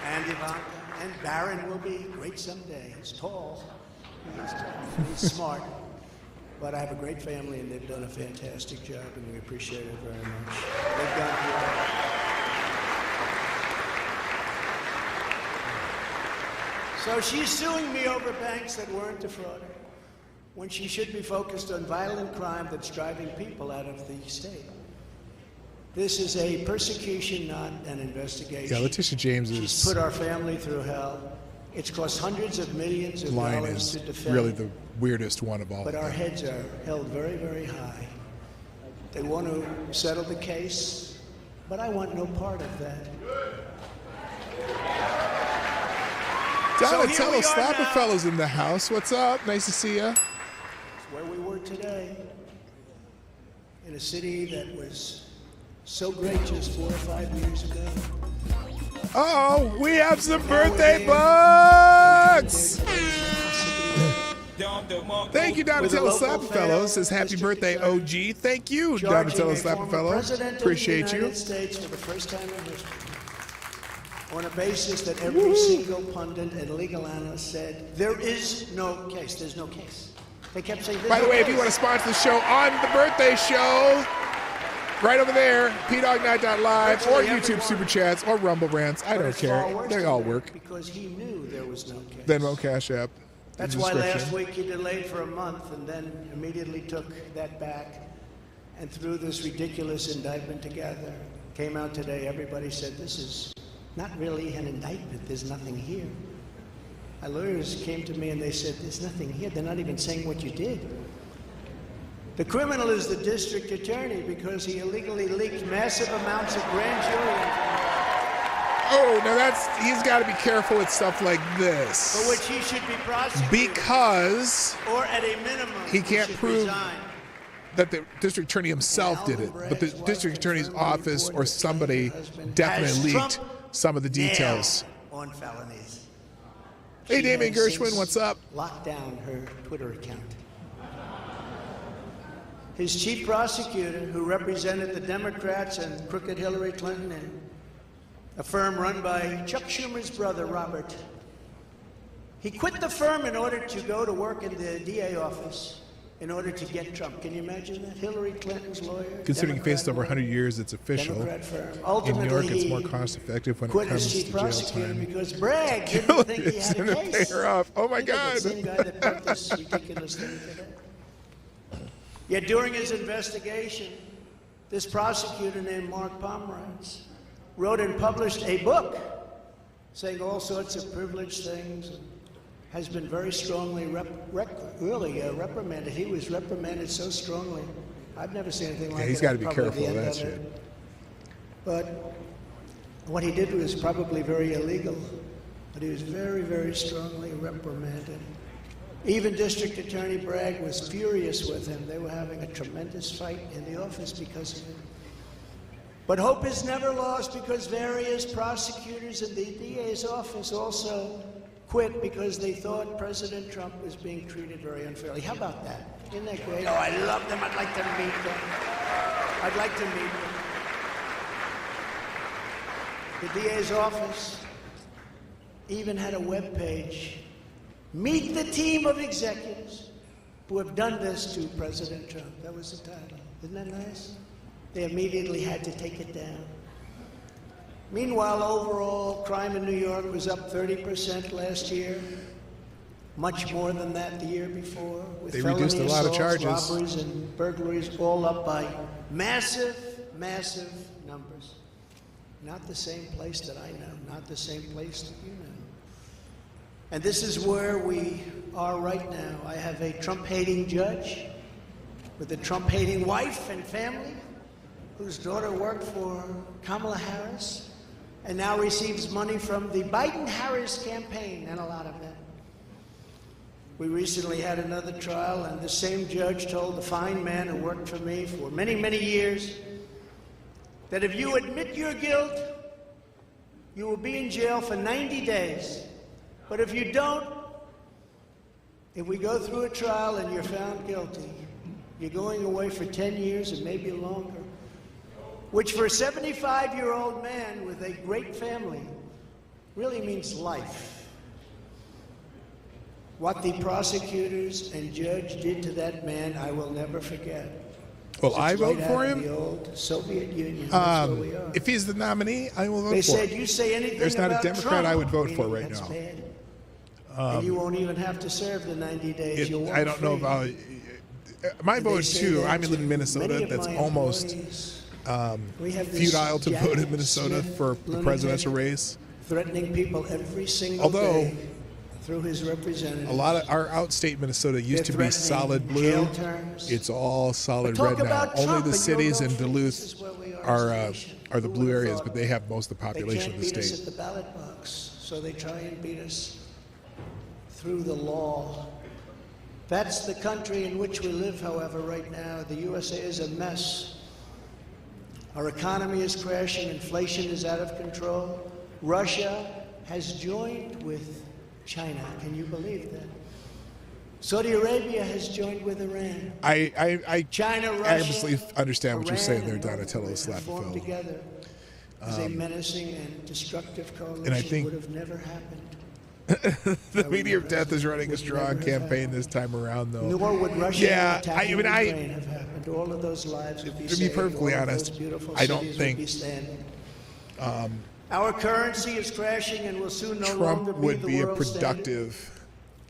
And Ivanka and Barron will be great someday. He's tall. He's smart. But I have a great family, and they've done a fantastic job, and we appreciate it very much. They've done good. So she's suing me over banks that weren't defrauded, when she should be focused on violent crime that's driving people out of the state. This is a persecution, not an investigation. Yeah, Letitia James She's is put our family through hell. It's cost hundreds of millions of line dollars is to defend. really the weirdest one of all. But our heads are held very, very high. They want to settle the case, but I want no part of that. Donatello So here we are Slapperfellow's in the house. What's up? Nice to see you. It's where we were today, in a city that was so great just 4 or 5 years ago. Oh, we have some birthday bucks. Thank you, Donatello Slapperfellow. Says happy birthday, OG. Thank you, Donatello Slapperfellow. Appreciate you. States for the first time in history, on a basis that every single pundit and legal analyst said there is no case. There's no case. They kept saying. By the way, if you want to sponsor the show on the birthday show, right over there, pdognight.live or YouTube Super Chats or Rumble Rants. I don't care. They all work. Because he knew there was no case. Venmo, Cash App. That's why last week he delayed for a month and then immediately took that back and threw this ridiculous indictment together. Came out today, everybody said, this is not really an indictment, there's nothing here. My lawyers came to me and they said, there's nothing here, they're not even saying what you did. The criminal is the district attorney because he illegally leaked massive amounts of grand jury information. Oh, now he's got to be careful with stuff like this. For which he should be prosecuted. Because or at a minimum, he can't should prove resign. that the district attorney himself did it, but the district attorney's office or somebody definitely leaked some of the details. On felonies. Hey, She Damien has Gershwin, since what's up? Locked down her Twitter account. His chief prosecutor, who represented the Democrats and crooked Hillary Clinton in a firm run by Chuck Schumer's brother, Robert, He quit the firm in order to go to work in the DA office in order to get Trump. Can you imagine that? Hillary Clinton's lawyer. Considering he faced over 100 years, it's official. Democrat firm. In Ultimately, New York, it's more cost-effective when it quit as comes chief to jail prosecutor time. because Bragg didn't think he had a Gonna pay case. her off. Oh my Think of God! it, same guy that put this ridiculous thing together. Yet during his investigation, this prosecutor named Mark Pomerantz wrote and published a book saying all sorts of privileged things, and has been very strongly reprimanded. He was reprimanded so strongly. I've never seen anything like that. He's got to be Probably careful the of end that shit. it. But what he did was probably very illegal, but he was very, very strongly reprimanded. Even District Attorney Bragg was furious with him. They were having a tremendous fight in the office because of it. But hope is never lost because various prosecutors in the DA's office also quit because they thought President Trump was being treated very unfairly. How about that? Isn't that great? Oh, I love them. I'd like to meet them. I'd like to meet them. The DA's office even had a web page. Meet the team of executives who have done this to President Trump. That was the title. Isn't that nice? They immediately had to take it down. Meanwhile, overall crime in New York was up 30% last year. Much more than that the year before. With They reduced a lot of charges. Robberies and burglaries all up by massive, massive numbers. Not the same place that I know. Not the same place that you know. And this is where we are right now. I have a Trump-hating judge with a Trump-hating wife and family whose daughter worked for Kamala Harris and now receives money from the Biden-Harris campaign, and a lot of that. We recently had another trial, and the same judge told the fine man who worked for me for many, many years that if you admit your guilt, you will be in jail for 90 days. But if you don't, if we go through a trial and you're found guilty, you're going away for 10 years and maybe longer, which for a 75-year-old man with a great family really means life. What the prosecutors and judge did to that man, I will never forget. Well, I vote for him. The old Soviet Union. That's where we are. If he's the nominee, I will vote for him. They said, you say anything There's not a about Democrat Trump, I would vote for right that's now. Bad. And you won't even have to serve the 90 days. You'll I don't know free. about my vote too. I live in Minnesota. That's almost we have this futile to vote in Minnesota Smith for the presidential race. Threatening people every single Although, day through his representatives. A lot of our outstate Minnesota used to be threatening solid blue. jail terms. It's all solid But talk red now. about Only Trump the and cities you'll in go free. Duluth This is where we are as a nation. the Who blue would have areas, thought but they have most of the They population can't of the beat us state. at the ballot box, so they try and beat us through the law. That's the country in which we live, however, right now. The USA is a mess. Our economy is crashing, inflation is out of control. Russia has joined with China. Can you believe that? Saudi Arabia has joined with Iran. I China, Russia, absolutely understand what you're saying there, Iran, and Donatello North Korea have formed Slapafel. together as a menacing and destructive coalition. and I think- would have never happened. The media of death is running a strong campaign this time around, though. Nor would Russia Yeah, attacking I mean, Ukraine have happened. All of those lives would be to be saved. perfectly All of honest, those beautiful I don't cities think, would be standing. Our currency is crashing and will soon no longer Trump be would the be a world standard, productive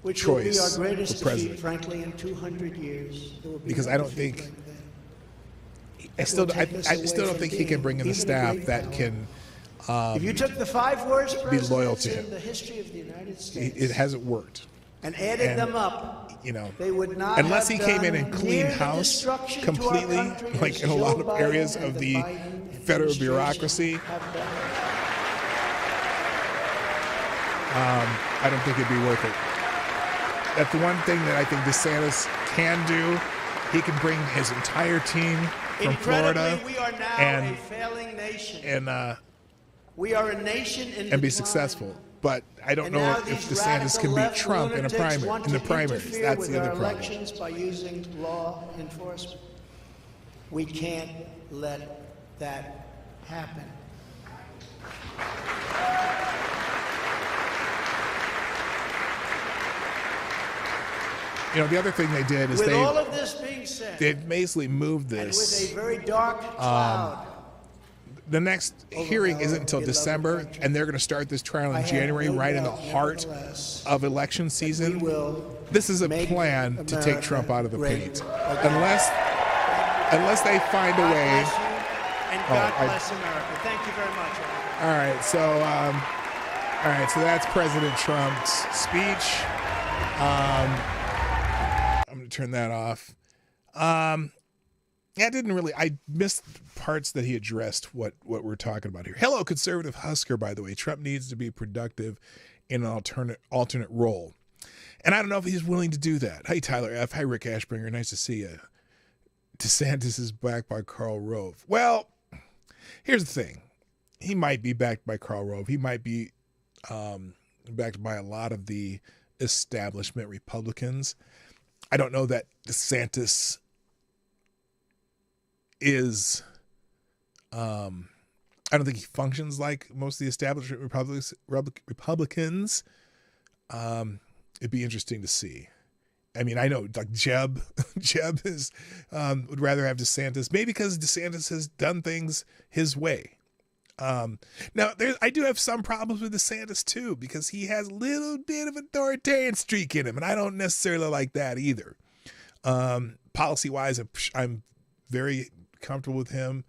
which will be our choice greatest for defeat, president. frankly, in 200 years. There will be Because no I don't defeat think- like that. I still will take us away don't from think he being can bring in a even a staff great that power. can. If you took the 5 worst loyal presidents to him. in the history of the United States It hasn't worked. and added and, them up, You know, they would not unless he have came in done and cleaned near the house destruction to our completely, country like as in a lot Joe of Biden areas and of the Biden federal administration bureaucracy. have done. I don't think it'd be worth it. That's the one thing that I think DeSantis can do. He can bring his entire team from Incredibly, Florida we are now and- a failing nation. and We are a nation in be decline. successful. But I don't And know now if these DeSantis can radical beat left Trump in lunatics want the to primaries. interfere That's with the other our problem. elections by using law enforcement. We can't let that happen. You know, the other thing they did is With all of this being said, they've basically moved and this. with a very dark cloud, The next hearing isn't until December, and they're going to start this trial in January, right in the heart of election season. This is a plan to take Trump out of the paint, unless they find a way. And God bless America. Thank you very much. All right, so that's President Trump's speech. I'm going to turn that off. I missed parts that he addressed what we're talking about here. Hello, conservative Husker, by the way. Trump needs to be productive in an alternate role. And I don't know if he's willing to do that. Hi, Tyler F. Hi, Rick Ashbringer. Nice to see you. DeSantis is backed by Karl Rove. Well, here's the thing. He might be backed by Karl Rove. He might be backed by a lot of the establishment Republicans. I don't know that DeSantis is I don't think he functions like most of the establishment Republicans. It'd be interesting to see. I mean, I know like Jeb is would rather have DeSantis, maybe because DeSantis has done things his way. Now I do have some problems with DeSantis too, because he has a little bit of authoritarian streak in him, and I don't necessarily like that either. Policy wise, I'm very comfortable with him.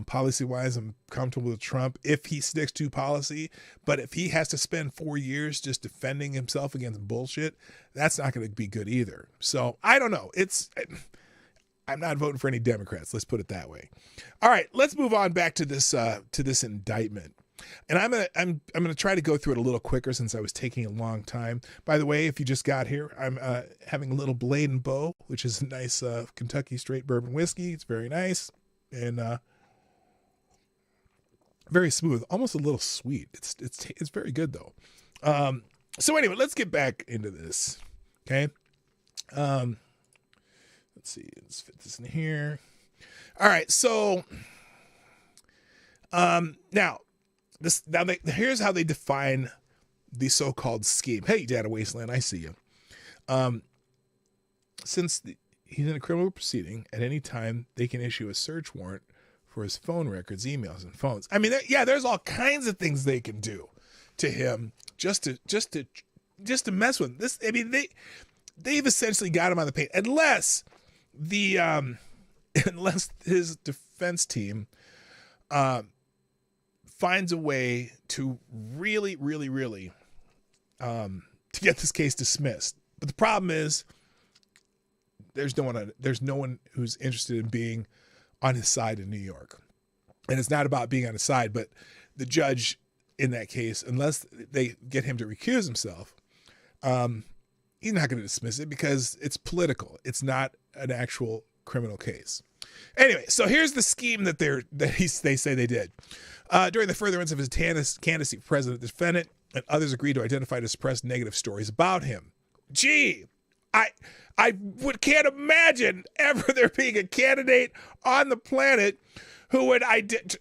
Policy wise, I'm comfortable with Trump if he sticks to policy. But if he has to spend 4 years just defending himself against bullshit, that's not going to be good either. So I don't know. I'm not voting for any Democrats. Let's put it that way. All right, let's move on back to this indictment. And I'm gonna try to go through it a little quicker since I was taking a long time. By the way, if you just got here, I'm having a little Blade and Bow, which is a nice Kentucky straight bourbon whiskey. It's very nice and very smooth, almost a little sweet. It's very good though. So anyway, let's get back into this. Okay. Let's see. Let's fit this in here. All right. So here's how they define the so-called scheme. Hey, Data Wasteland, I see you. Since he's in a criminal proceeding, at any time they can issue a search warrant for his phone records, emails, and phones. I mean, there's all kinds of things they can do to him just to mess with him. This, I mean, they've essentially got him on the paint, unless his defense team finds a way to really to get this case dismissed. But the problem is there's no one who's interested in being on his side in New York. And it's not about being on his side, but the judge in that case, unless they get him to recuse himself, he's not going to dismiss it because it's political. It's not an actual criminal case. Anyway, so here's the scheme that they say they did. During the furtherance of his candidacy for president, the defendant and others agreed to identify to suppress negative stories about him. Gee, I can't imagine ever there being a candidate on the planet who would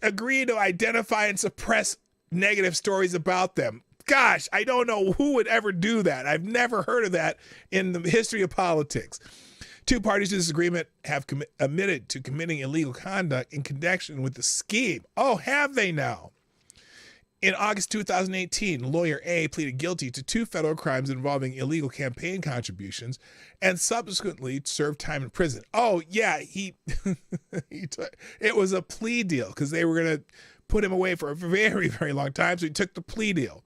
agree to identify and suppress negative stories about them. Gosh, I don't know who would ever do that. I've never heard of that in the history of politics. Two parties to this agreement have admitted to committing illegal conduct in connection with the scheme. Oh, have they now? In August 2018, lawyer A pleaded guilty to 2 federal crimes involving illegal campaign contributions and subsequently served time in prison. Oh, yeah, it was a plea deal because they were going to put him away for a very, very long time, so he took the plea deal.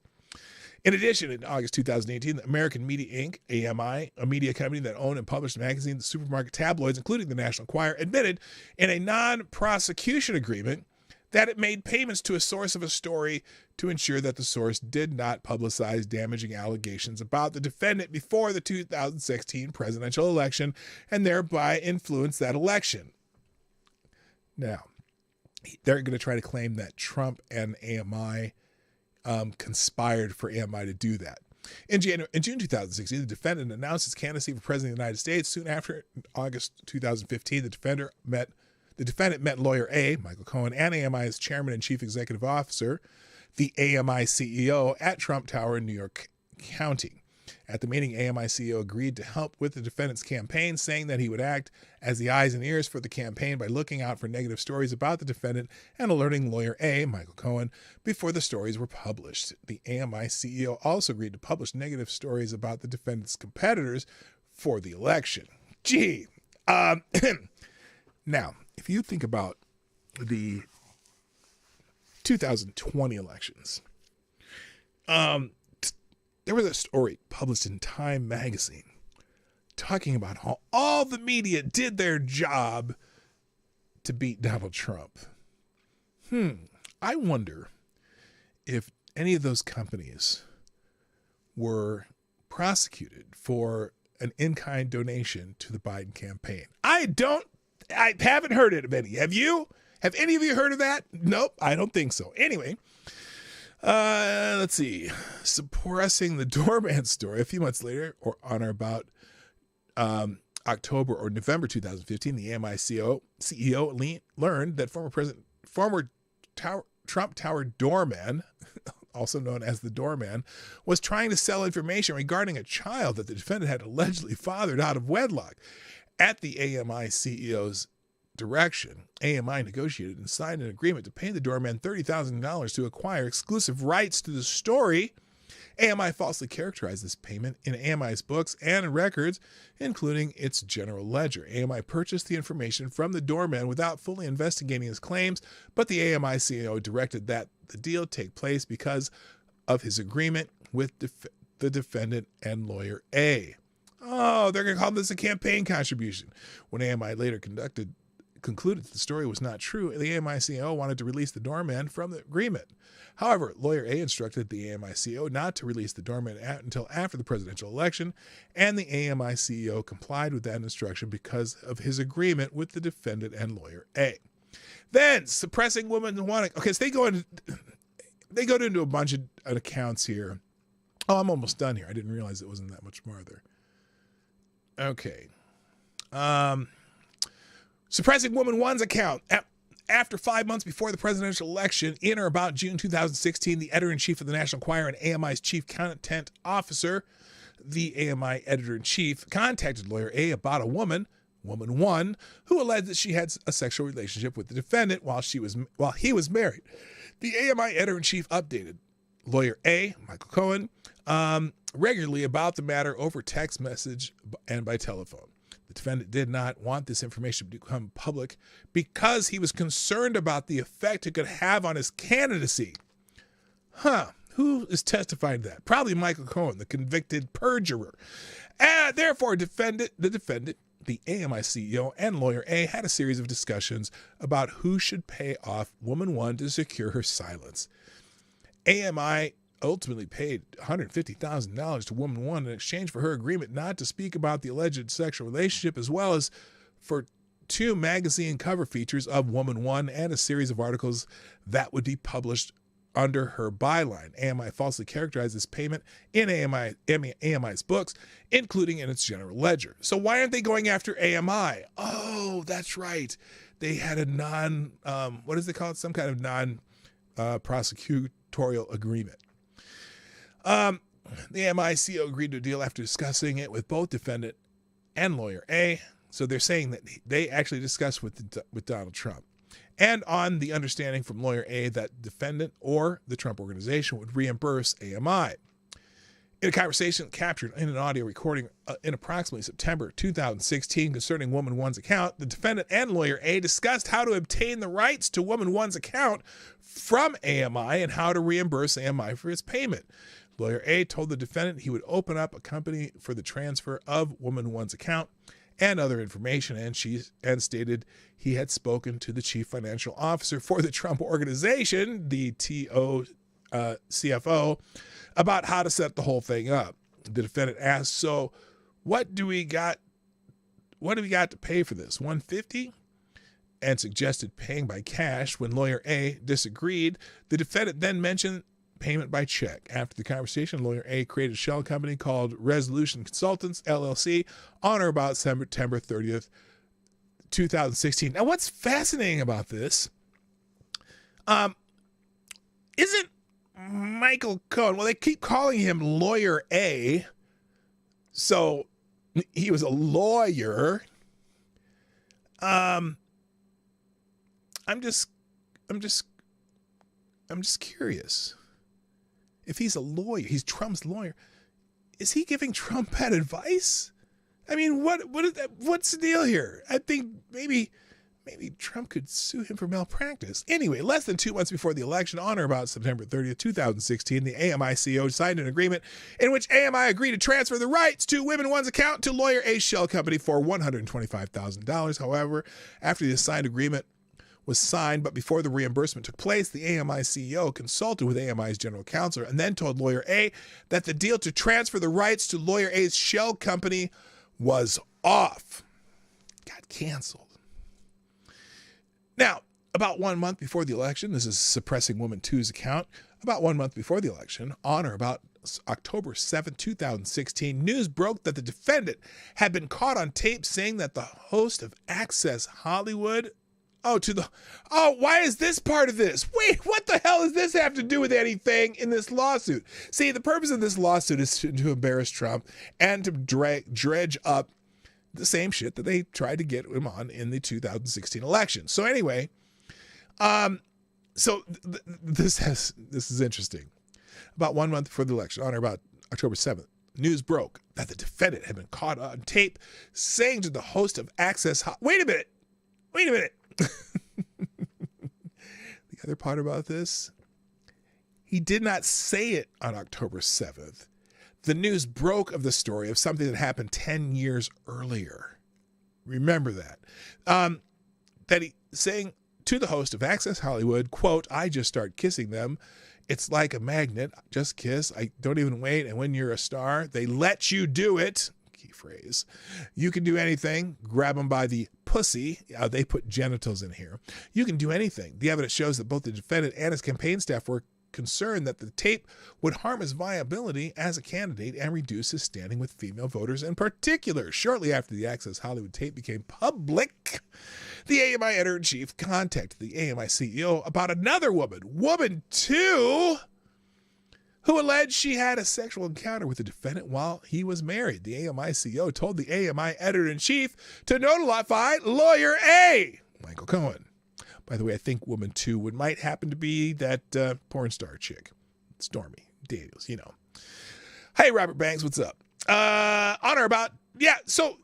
In addition, in August 2018, the American Media Inc., AMI, a media company that owned and published magazines and supermarket tabloids, including the National Enquirer, admitted in a non-prosecution agreement that it made payments to a source of a story to ensure that the source did not publicize damaging allegations about the defendant before the 2016 presidential election and thereby influence that election. Now, they're going to try to claim that Trump and AMI conspired for AMI to do that. In June 2016, the defendant announced his candidacy for president of the United States. Soon after, in August 2015, the defendant met lawyer A, Michael Cohen, and AMI's chairman and chief executive officer, the AMI CEO, at Trump Tower in New York County. At the meeting, AMI CEO agreed to help with the defendant's campaign, saying that he would act as the eyes and ears for the campaign by looking out for negative stories about the defendant and alerting lawyer A, Michael Cohen, before the stories were published. The AMI CEO also agreed to publish negative stories about the defendant's competitors for the election. Gee. Now, if you think about the 2020 elections, there was a story published in Time magazine talking about how all the media did their job to beat Donald Trump. I wonder if any of those companies were prosecuted for an in-kind donation to the Biden campaign. I haven't heard it of any. Have you? Have any of you heard of that? Nope, I don't think so. Anyway, let's see. Suppressing the doorman story a few months later, or on or about October or November 2015, the AMI CEO learned that former Trump Tower doorman, also known as the doorman, was trying to sell information regarding a child that the defendant had allegedly fathered out of wedlock. At the AMI CEO's direction, AMI negotiated and signed an agreement to pay the doorman $30,000 to acquire exclusive rights to the story. AMI falsely characterized this payment in AMI's books and records, including its general ledger. AMI purchased the information from the doorman without fully investigating his claims, but the AMI CEO directed that the deal take place because of his agreement with the defendant and lawyer A. Oh, they're going to call this a campaign contribution. When AMI later concluded that the story was not true, the AMI CEO wanted to release the doorman from the agreement. However, lawyer A instructed the AMI CEO not to release the doorman until after the presidential election, and the AMI CEO complied with that instruction because of his agreement with the defendant and lawyer A. Then, suppressing women wanting... Okay, so they go into a bunch of accounts here. Oh, I'm almost done here. I didn't realize it wasn't that much more there. Okay. Suppressing Woman One's account. After 5 months before the presidential election, in or about June 2016, the editor-in-chief of the National Enquirer and AMI's chief content officer, the AMI editor-in-chief, contacted lawyer A about a woman one, who alleged that she had a sexual relationship with the defendant while he was married. The AMI editor-in-chief updated lawyer A, Michael Cohen, regularly about the matter over text message and by telephone. The defendant did not want this information to become public because he was concerned about the effect it could have on his candidacy. Who is testifying to that? Probably Michael Cohen, the convicted perjurer. Therefore, the defendant, the AMI CEO, and lawyer A had a series of discussions about who should pay off Woman One to secure her silence. AMI ultimately paid $150,000 to Woman One in exchange for her agreement not to speak about the alleged sexual relationship, as well as for 2 magazine cover features of Woman One and a series of articles that would be published under her byline. AMI falsely characterized this payment in AMI's books, including in its general ledger. So why aren't they going after AMI? Oh, that's right. They had a what is it called? Some kind of non-prosecutorial agreement. The AMI CEO agreed to a deal after discussing it with both defendant and lawyer A. So they're saying that they actually discussed with Donald Trump, and on the understanding from lawyer A that defendant or the Trump organization would reimburse AMI. In a conversation captured in an audio recording in approximately September 2016 concerning Woman One's account, the defendant and lawyer A discussed how to obtain the rights to Woman One's account from AMI and how to reimburse AMI for its payment. Lawyer A told the defendant he would open up a company for the transfer of Woman One's account and other information, and stated he had spoken to the chief financial officer for the Trump organization, the CFO, about how to set the whole thing up. The defendant asked, "So, what do we got to pay for this? $150?" and suggested paying by cash. When lawyer A disagreed, the defendant then mentioned payment by check. After the conversation, lawyer A created a shell company called Resolution Consultants, LLC, on or about September 30th, 2016. Now, what's fascinating about this isn't Michael Cohen. Well, they keep calling him lawyer A, So he was a lawyer. I'm just curious. If he's a lawyer, he's Trump's lawyer. Is he giving Trump bad advice? I mean, what's the deal here? I think maybe Trump could sue him for malpractice. Anyway, less than 2 months before the election, on or about September 30th, 2016, the AMI CEO signed an agreement in which AMI agreed to transfer the rights to Women One's account to Lawyer A's shell company for $125,000. However, after the signed agreement was signed, but before the reimbursement took place, the AMI CEO consulted with AMI's general counsel and then told Lawyer A that the deal to transfer the rights to Lawyer A's shell company was off. Got canceled. Now, about 1 month before the election, this is suppressing Woman 2's account, about 1 month before the election, on or about October 7, 2016, news broke that the defendant had been caught on tape saying that the host of Access Hollywood, why is this part of this? Wait, what the hell does this have to do with anything in this lawsuit? See, the purpose of this lawsuit is to embarrass Trump and to dredge up the same shit that they tried to get him on in the 2016 election. So anyway, this is interesting. About 1 month before the election, on or about October 7th, news broke that the defendant had been caught on tape saying to the host of Access, wait a minute. The other part about this, he did not say it on October 7th. The news broke of the story of something that happened 10 years earlier. Remember that. That he saying to the host of Access Hollywood, quote, I just start kissing them. It's like a magnet. Just kiss. I don't even wait. And when you're a star, they let you do it. Key phrase. You can do anything. Grab them by the pussy. They put genitals in here. You can do anything. The evidence shows that both the defendant and his campaign staff were concerned that the tape would harm his viability as a candidate and reduce his standing with female voters in particular. Shortly after the Access Hollywood tape became public, the AMI editor-in-chief contacted the AMI CEO about another woman 2, who alleged she had a sexual encounter with the defendant while he was married. The AMI CEO told the AMI editor-in-chief to notify Lawyer A, Michael Cohen. By the way, I think Woman 2 might happen to be that porn star chick, Stormy Daniels, you know. Hey, Robert Banks, what's up? On or about, so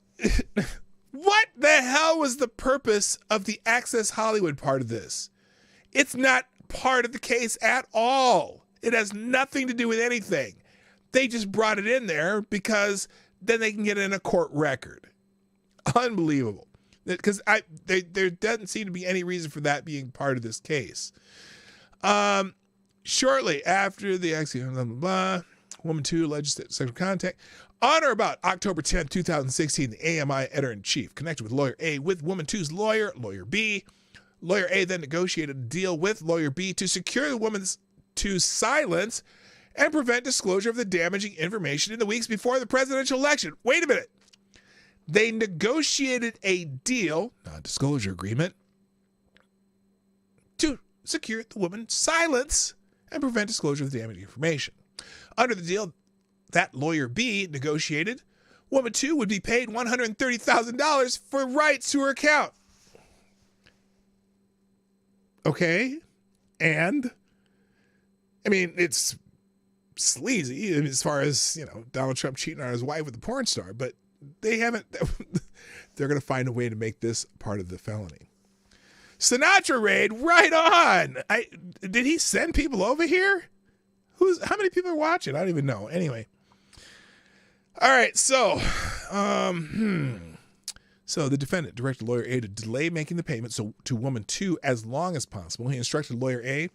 what the hell was the purpose of the Access Hollywood part of this? It's not part of the case at all. It has nothing to do with anything. They just brought it in there because then they can get it in a court record. Unbelievable. Because there doesn't seem to be any reason for that being part of this case. Shortly after the accident, Woman 2 alleged sexual contact. On or about October 10, 2016, the AMI editor-in-chief connected with Lawyer A with Woman 2's lawyer, Lawyer B. Lawyer A then negotiated a deal with Lawyer B to secure the Woman 2's silence and prevent disclosure of the damaging information in the weeks before the presidential election. Wait a minute. They negotiated a deal, non-disclosure agreement, to secure the woman's silence and prevent disclosure of the damaging information. Under the deal that Lawyer B negotiated, Woman 2 would be paid $130,000 for rights to her account. Okay, and I mean, it's sleazy as far as, Donald Trump cheating on his wife with a porn star, but they haven't. They're going to find a way to make this part of the felony. Sinatra raid, right on. Did he send people over here? How many people are watching? I don't even know. Anyway. All right. So the defendant directed Lawyer A to delay making the payment to Woman 2 as long as possible. He instructed Lawyer A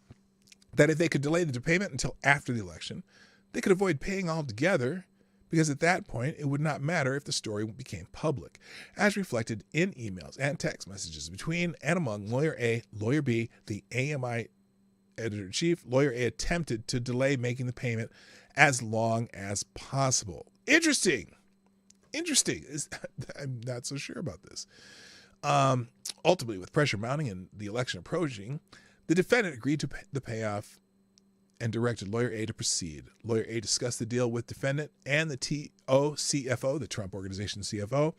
that if they could delay the payment until after the election, they could avoid paying altogether, because at that point, it would not matter if the story became public, as reflected in emails and text messages between and among Lawyer A, Lawyer B, the AMI editor-in-chief. Lawyer A attempted to delay making the payment as long as possible. Interesting. I'm not so sure about this. Ultimately, with pressure mounting and the election approaching, the defendant agreed to the payoff and directed Lawyer A to proceed. Lawyer A discussed the deal with defendant and the TO CFO, the Trump Organization CFO.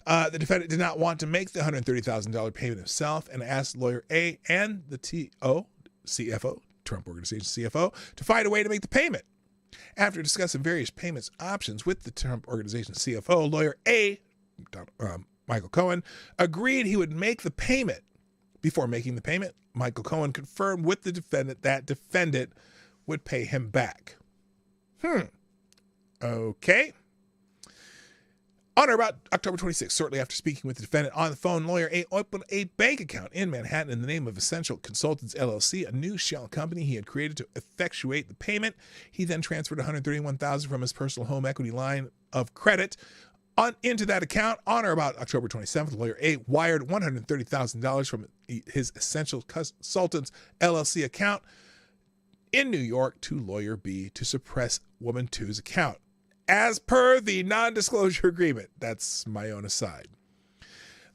The defendant did not want to make the $130,000 payment himself and asked Lawyer A and the TO CFO, Trump Organization CFO, to find a way to make the payment. After discussing various payments options with the Trump Organization CFO, Lawyer A, Michael Cohen, agreed he would make the payment. Before making the payment, Michael Cohen confirmed with the defendant that defendant would pay him back. Okay. On or about October 26th, shortly after speaking with the defendant on the phone, Lawyer A opened a bank account in Manhattan in the name of Essential Consultants, LLC, a new shell company he had created to effectuate the payment. He then transferred $131,000 from his personal home equity line of credit into that account. On or about October 27th, Lawyer A wired $130,000 from his Essential Consultants, LLC account in New York to Lawyer B to suppress Woman 2's account, as per the non-disclosure agreement. That's my own aside.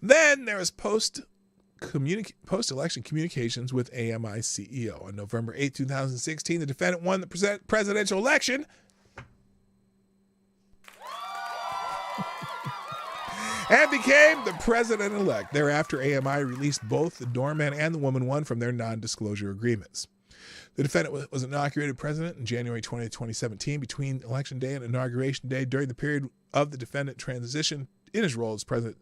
Then there was post-election communications with AMI CEO. On November 8, 2016, the defendant won the presidential election and became the president-elect. Thereafter, AMI released both the doorman and the woman one from their non-disclosure agreements. The defendant was inaugurated president in January 20, 2017. Between Election Day and Inauguration Day, during the period of the defendant transition in his role as president,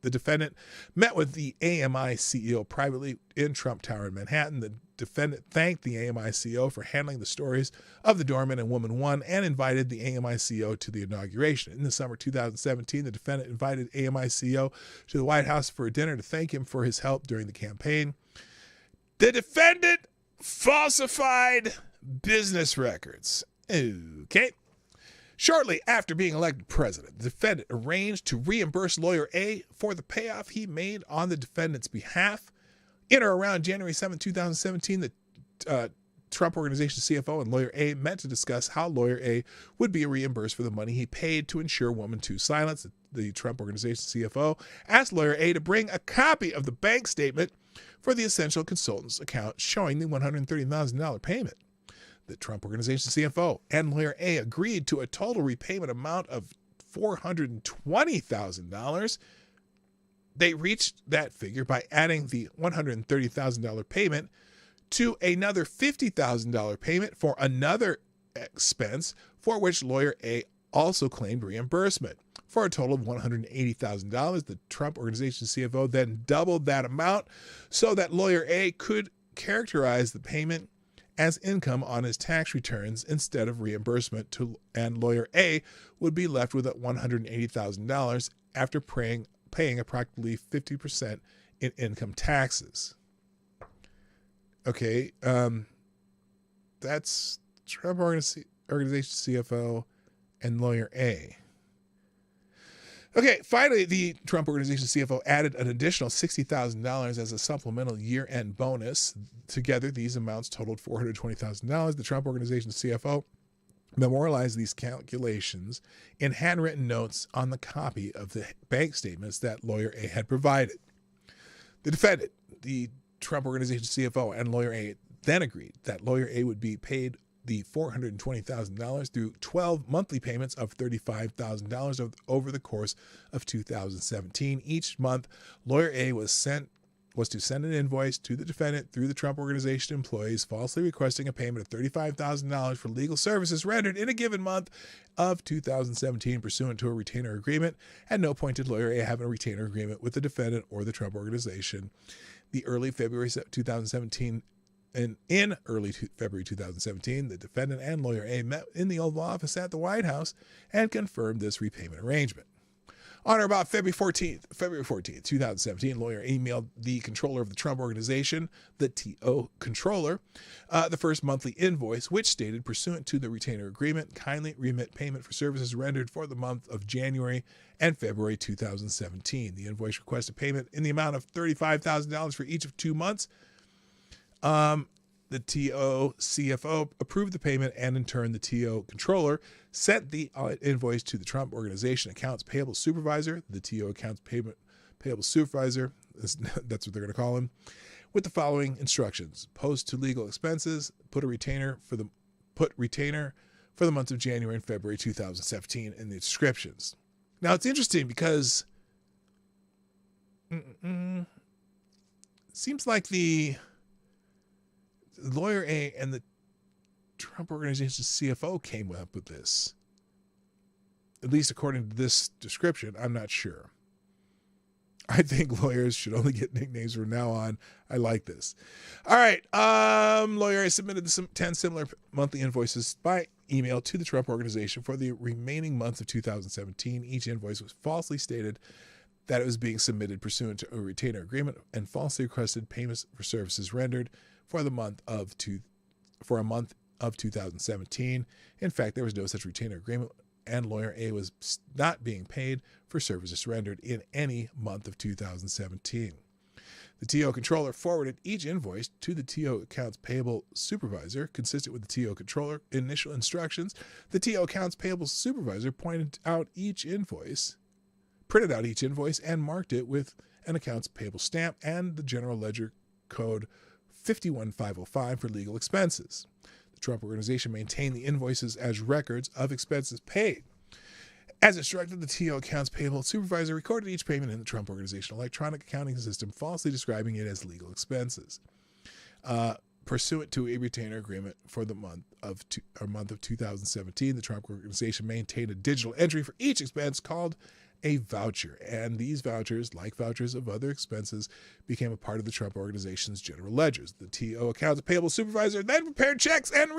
the defendant met with the AMI CEO privately in Trump Tower in Manhattan. The defendant thanked the AMI CEO for handling the stories of the doorman and woman one and invited the AMI CEO to the inauguration. In the summer 2017, the defendant invited AMI CEO to the White House for a dinner to thank him for his help during the campaign. The defendant falsified business records. Okay. Shortly after being elected president, the defendant arranged to reimburse Lawyer A for the payoff he made on the defendant's behalf. In or around January 7, 2017, the Trump Organization CFO and Lawyer A met to discuss how Lawyer A would be reimbursed for the money he paid to ensure Woman 2's silence. The Trump Organization CFO asked Lawyer A to bring a copy of the bank statement for the Essential Consultants account showing the $130,000 payment. The Trump Organization CFO and Lawyer A agreed to a total repayment amount of $420,000. They reached that figure by adding the $130,000 payment to another $50,000 payment for another expense for which Lawyer A also claimed reimbursement. For a total of $180,000, the Trump Organization CFO then doubled that amount so that Lawyer A could characterize the payment as income on his tax returns instead of reimbursement, and Lawyer A would be left with $180,000 after paying approximately 50% in income taxes. Okay, that's Trump Organization CFO and Lawyer A. Okay, finally, the Trump Organization CFO added an additional $60,000 as a supplemental year-end bonus. Together, these amounts totaled $420,000. The Trump Organization CFO memorialized these calculations in handwritten notes on the copy of the bank statements that Lawyer A had provided. The defendant, the Trump Organization CFO, and Lawyer A then agreed that Lawyer A would be paid the $420,000 through 12 monthly payments of $35,000 over the course of 2017. Each month, Lawyer A was to send an invoice to the defendant through the Trump Organization employees, falsely requesting a payment of $35,000 for legal services rendered in a given month of 2017 pursuant to a retainer agreement. At no point did Lawyer A have a retainer agreement with the defendant or the Trump Organization. In early February 2017, the defendant and Lawyer A met in the Oval Office at the White House and confirmed this repayment arrangement. On or about February 14th, 2017, Lawyer A emailed the controller of the Trump Organization, the TO controller, the first monthly invoice, which stated, pursuant to the retainer agreement, kindly remit payment for services rendered for the month of January and February 2017. The invoice requested payment in the amount of $35,000 for each of 2 months. The TO CFO approved the payment, and in turn, the TO controller sent the invoice to the Trump Organization accounts payable supervisor. The TO accounts payable supervisor That's what they're going to call him, with the following instructions: post to legal expenses, put retainer for the months of January and February 2017 in the descriptions. Now it's interesting because it seems like the lawyer A and the Trump Organization's CFO came up with this. At least according to this description, I'm not sure. I think lawyers should only get nicknames from now on. I like this. All right. Lawyer A submitted 10 similar monthly invoices by email to the Trump Organization for the remaining months of 2017. Each invoice was falsely stated that it was being submitted pursuant to a retainer agreement and falsely requested payments for services rendered for a month of 2017. In fact, there was no such retainer agreement, and lawyer A was not being paid for services rendered in any month of 2017. The TO controller forwarded each invoice to the TO accounts payable supervisor. Consistent with the TO controller initial instructions, the TO accounts payable supervisor printed out each invoice, and marked it with an accounts payable stamp and the general ledger code 51505 for legal expenses. The Trump Organization maintained the invoices as records of expenses paid. As instructed, the TO accounts payable supervisor recorded each payment in the Trump Organization electronic accounting system, falsely describing it as legal expenses. Pursuant to a retainer agreement for the month of 2017, the Trump Organization maintained a digital entry for each expense called a voucher, and these vouchers, like vouchers of other expenses, became a part of the Trump Organization's general ledgers. The TO accounts payable supervisor then prepared checks and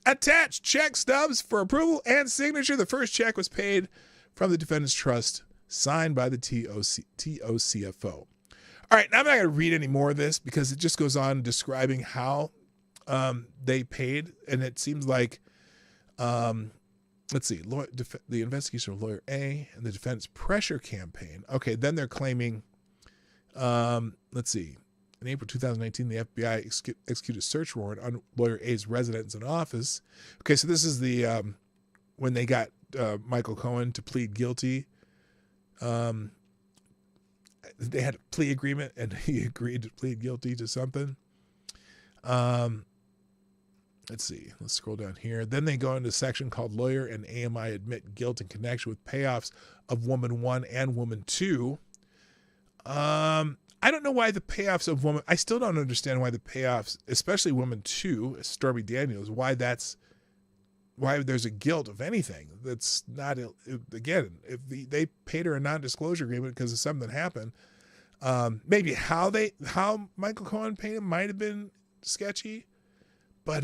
attached check stubs for approval and signature. The first check was paid from the defendant's trust, signed by the TO CFO. All right, now I'm not going to read any more of this because it just goes on describing how they paid, and it seems like let's see, the investigation of lawyer A and the defense pressure campaign. Okay, then they're claiming, let's see, in April 2019, the FBI executed a search warrant on lawyer A's residence and office. Okay, so this is the when they got Michael Cohen to plead guilty. They had a plea agreement, and he agreed to plead guilty to something. Let's see. Let's scroll down here. Then they go into a section called Lawyer and AMI Admit Guilt in Connection with Payoffs of Woman 1 and Woman 2. I don't know why the payoffs of Woman... I still don't understand why the payoffs, especially Woman 2, Stormy Daniels, why there's a guilt of anything. That's not... Again, if they paid her a non-disclosure agreement because of something that happened, maybe how Michael Cohen paid him might have been sketchy. But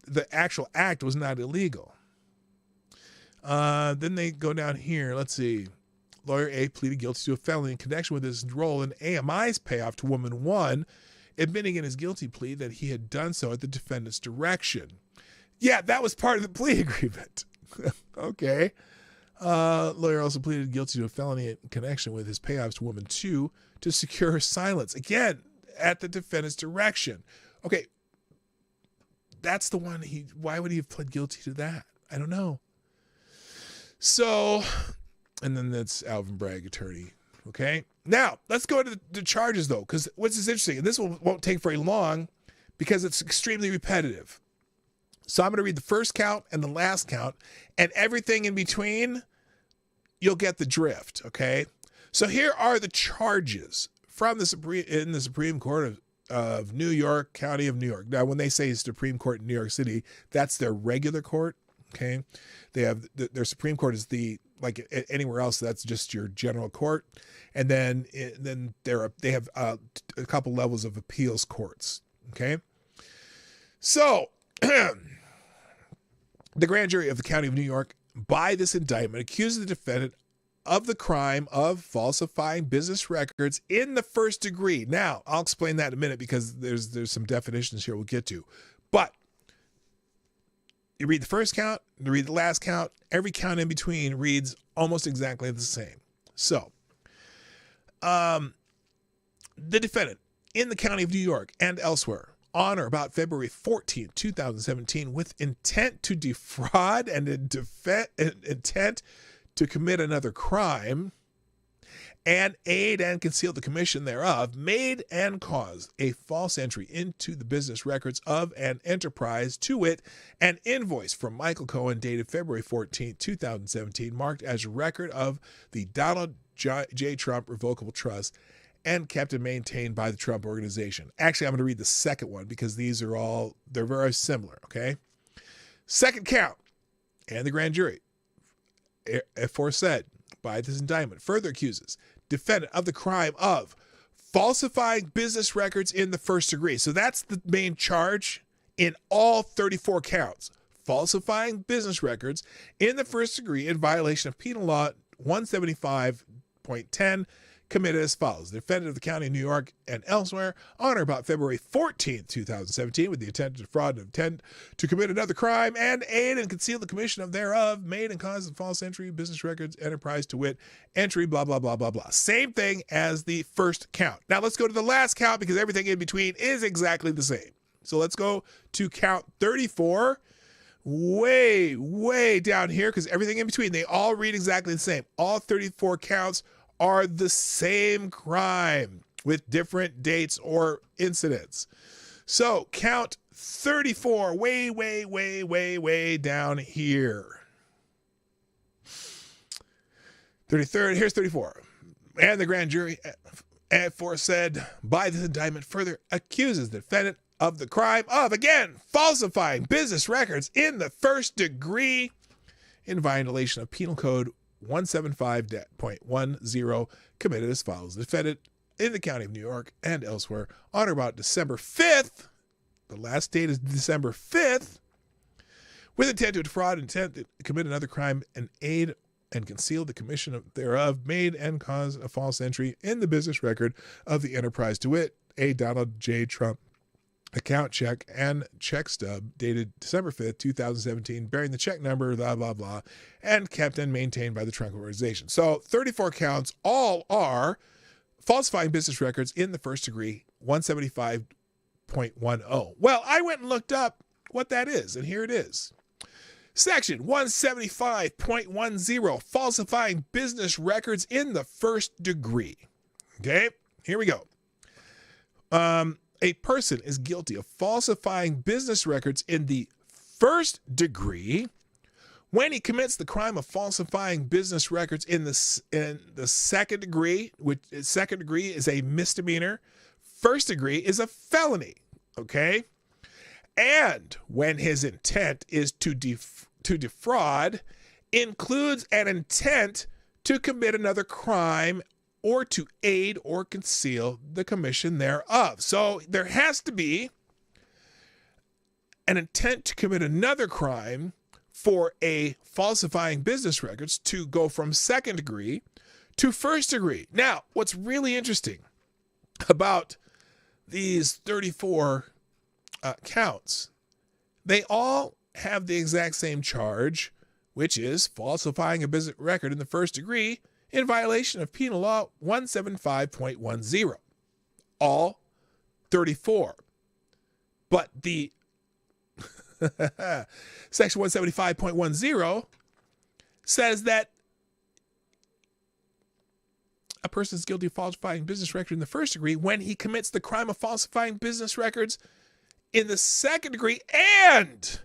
the actual act was not illegal. Then they go down here. Let's see. Lawyer A pleaded guilty to a felony in connection with his role in AMI's payoff to Woman 1, admitting in his guilty plea that he had done so at the defendant's direction. Yeah, that was part of the plea agreement. Okay. Lawyer also pleaded guilty to a felony in connection with his payoffs to Woman 2 to secure her silence. Again, at the defendant's direction. Okay. That's the one why would he have pled guilty to that? I don't know. So, and then that's Alvin Bragg, attorney. Okay. Now, let's go to the charges, though, because what's interesting, and this won't take very long because it's extremely repetitive. So I'm going to read the first count and the last count, and everything in between, you'll get the drift. Okay. So here are the charges from the Supreme Court of New York, County of New York. Now, when they say Supreme Court in New York City, that's their regular court. Okay. They have their Supreme Court is like anywhere else, that's just your general court. And then they have a couple levels of appeals courts. Okay. So the grand jury of the County of New York, by this indictment, accuses the defendant of the crime of falsifying business records in the first degree. Now, I'll explain that in a minute because there's some definitions here we'll get to. But you read the first count, you read the last count, every count in between reads almost exactly the same. So, the defendant in the County of New York and elsewhere on or about February 14, 2017, with intent to defraud and intent to commit another crime, and aid and conceal the commission thereof, made and caused a false entry into the business records of an enterprise, to wit, an invoice from Michael Cohen dated February 14, 2017, marked as record of the Donald J. Trump Revocable Trust and kept and maintained by the Trump Organization. Actually, I'm going to read the second one because these are all, they're very similar, okay? Second count, and the grand jury, aforesaid, by this indictment, further accuses defendant of the crime of falsifying business records in the first degree. So that's the main charge in all 34 counts. Falsifying business records in the first degree in violation of Penal Law 175.10, committed as follows. The defendant of the county of New York and elsewhere on or about February 14th, 2017, with the intent to defraud and intent to commit another crime and aid and conceal the commission of thereof, made and caused a false entry of business records, enterprise, to wit, entry, blah, blah, blah, blah, blah. Same thing as the first count. Now let's go to the last count because everything in between is exactly the same. So let's go to count 34. Way down here, because everything in between, they all read exactly the same. All 34 counts are the same crime with different dates or incidents. So count 34, way down here. 33rd, here's 34. And the grand jury, aforesaid, by this indictment, further accuses the defendant of the crime of, again, falsifying business records in the first degree in violation of Penal Code 175.10, committed as follows. The defendant in the county of New York and elsewhere on or about December 5th, the last date is December 5th, with intent to defraud, intent to commit another crime, and aid and conceal the commission thereof, made and caused a false entry in the business record of the enterprise, to wit, a Donald J. Trump account check and check stub dated December 5th, 2017, bearing the check number, blah, blah, blah, and kept and maintained by the Trump Organization. So 34 counts, all are falsifying business records in the first degree, 175.10. Well, I went and looked up what that is, and here it is. Section 175.10, falsifying business records in the first degree. Okay, here we go. A person is guilty of falsifying business records in the first degree when he commits the crime of falsifying business records in the second degree, which second degree is a misdemeanor. First degree is a felony, okay? And when his intent is to defraud, includes an intent to commit another crime or to aid or conceal the commission thereof. So there has to be an intent to commit another crime for a falsifying business records to go from second degree to first degree. Now, what's really interesting about these 34 counts, they all have the exact same charge, which is falsifying a business record in the first degree in violation of Penal Law 175.10. All 34. But the Section 175.10 says that a person is guilty of falsifying business record in the first degree when he commits the crime of falsifying business records in the second degree, and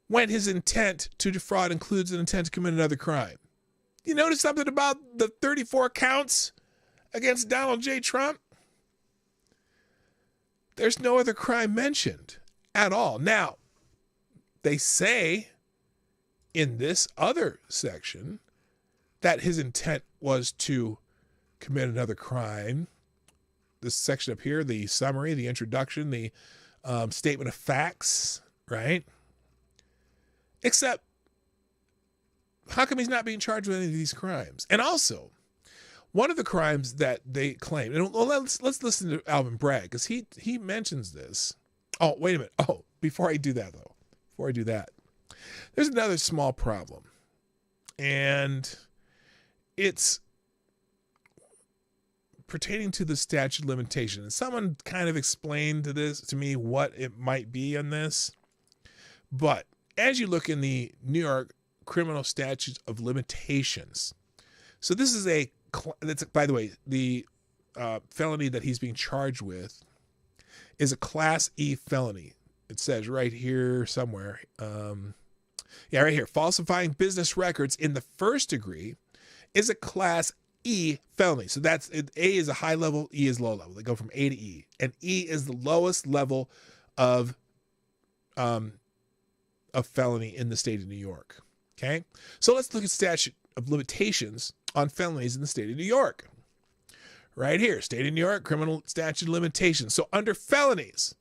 when his intent to defraud includes an intent to commit another crime. You notice something about the 34 counts against Donald J. Trump? There's no other crime mentioned at all. Now, they say in this other section that his intent was to commit another crime. This section up here, the summary, the introduction, the statement of facts, right? Except, how come he's not being charged with any of these crimes? And also, one of the crimes that they claim, and let's listen to Alvin Bragg, because he mentions this. Oh, wait a minute. Oh, before I do that, there's another small problem. And it's pertaining to the statute of limitation. And someone kind of explained to me what it might be on this. But as you look in the New York criminal statute of limitations, so this is a that's, by the way, the felony that he's being charged with is a Class E felony. It says right here somewhere. Yeah, right here. Falsifying business records in the first degree is a Class E felony. So that's A is a high level, E is low level. They go from A to E, and E is the lowest level of felony in the state of New York. Okay, so let's look at statute of limitations on felonies in the state of New York. Right here, state of New York criminal statute of limitations. So under felonies,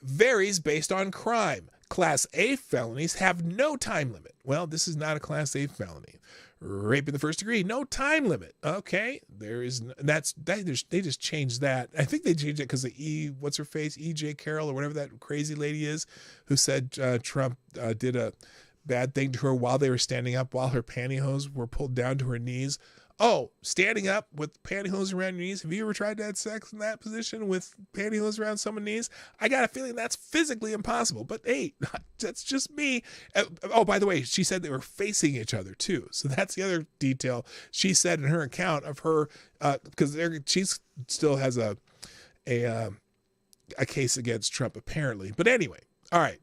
varies based on crime. Class A felonies have no time limit. Well, this is not a Class A felony. Rape in the first degree, no time limit. Okay, they just changed that. I think they changed it because of what's her face, E.J. Carroll or whatever that crazy lady is, who said Trump did a bad thing to her while they were standing up, while her pantyhose were pulled down to her knees. Oh, standing up with pantyhose around your knees. Have you ever tried to have sex in that position with pantyhose around someone's knees? I got a feeling that's physically impossible. But hey, that's just me. Oh, by the way, she said they were facing each other too. So that's the other detail she said in her account of her, because she still has a case against Trump apparently. But anyway, all right.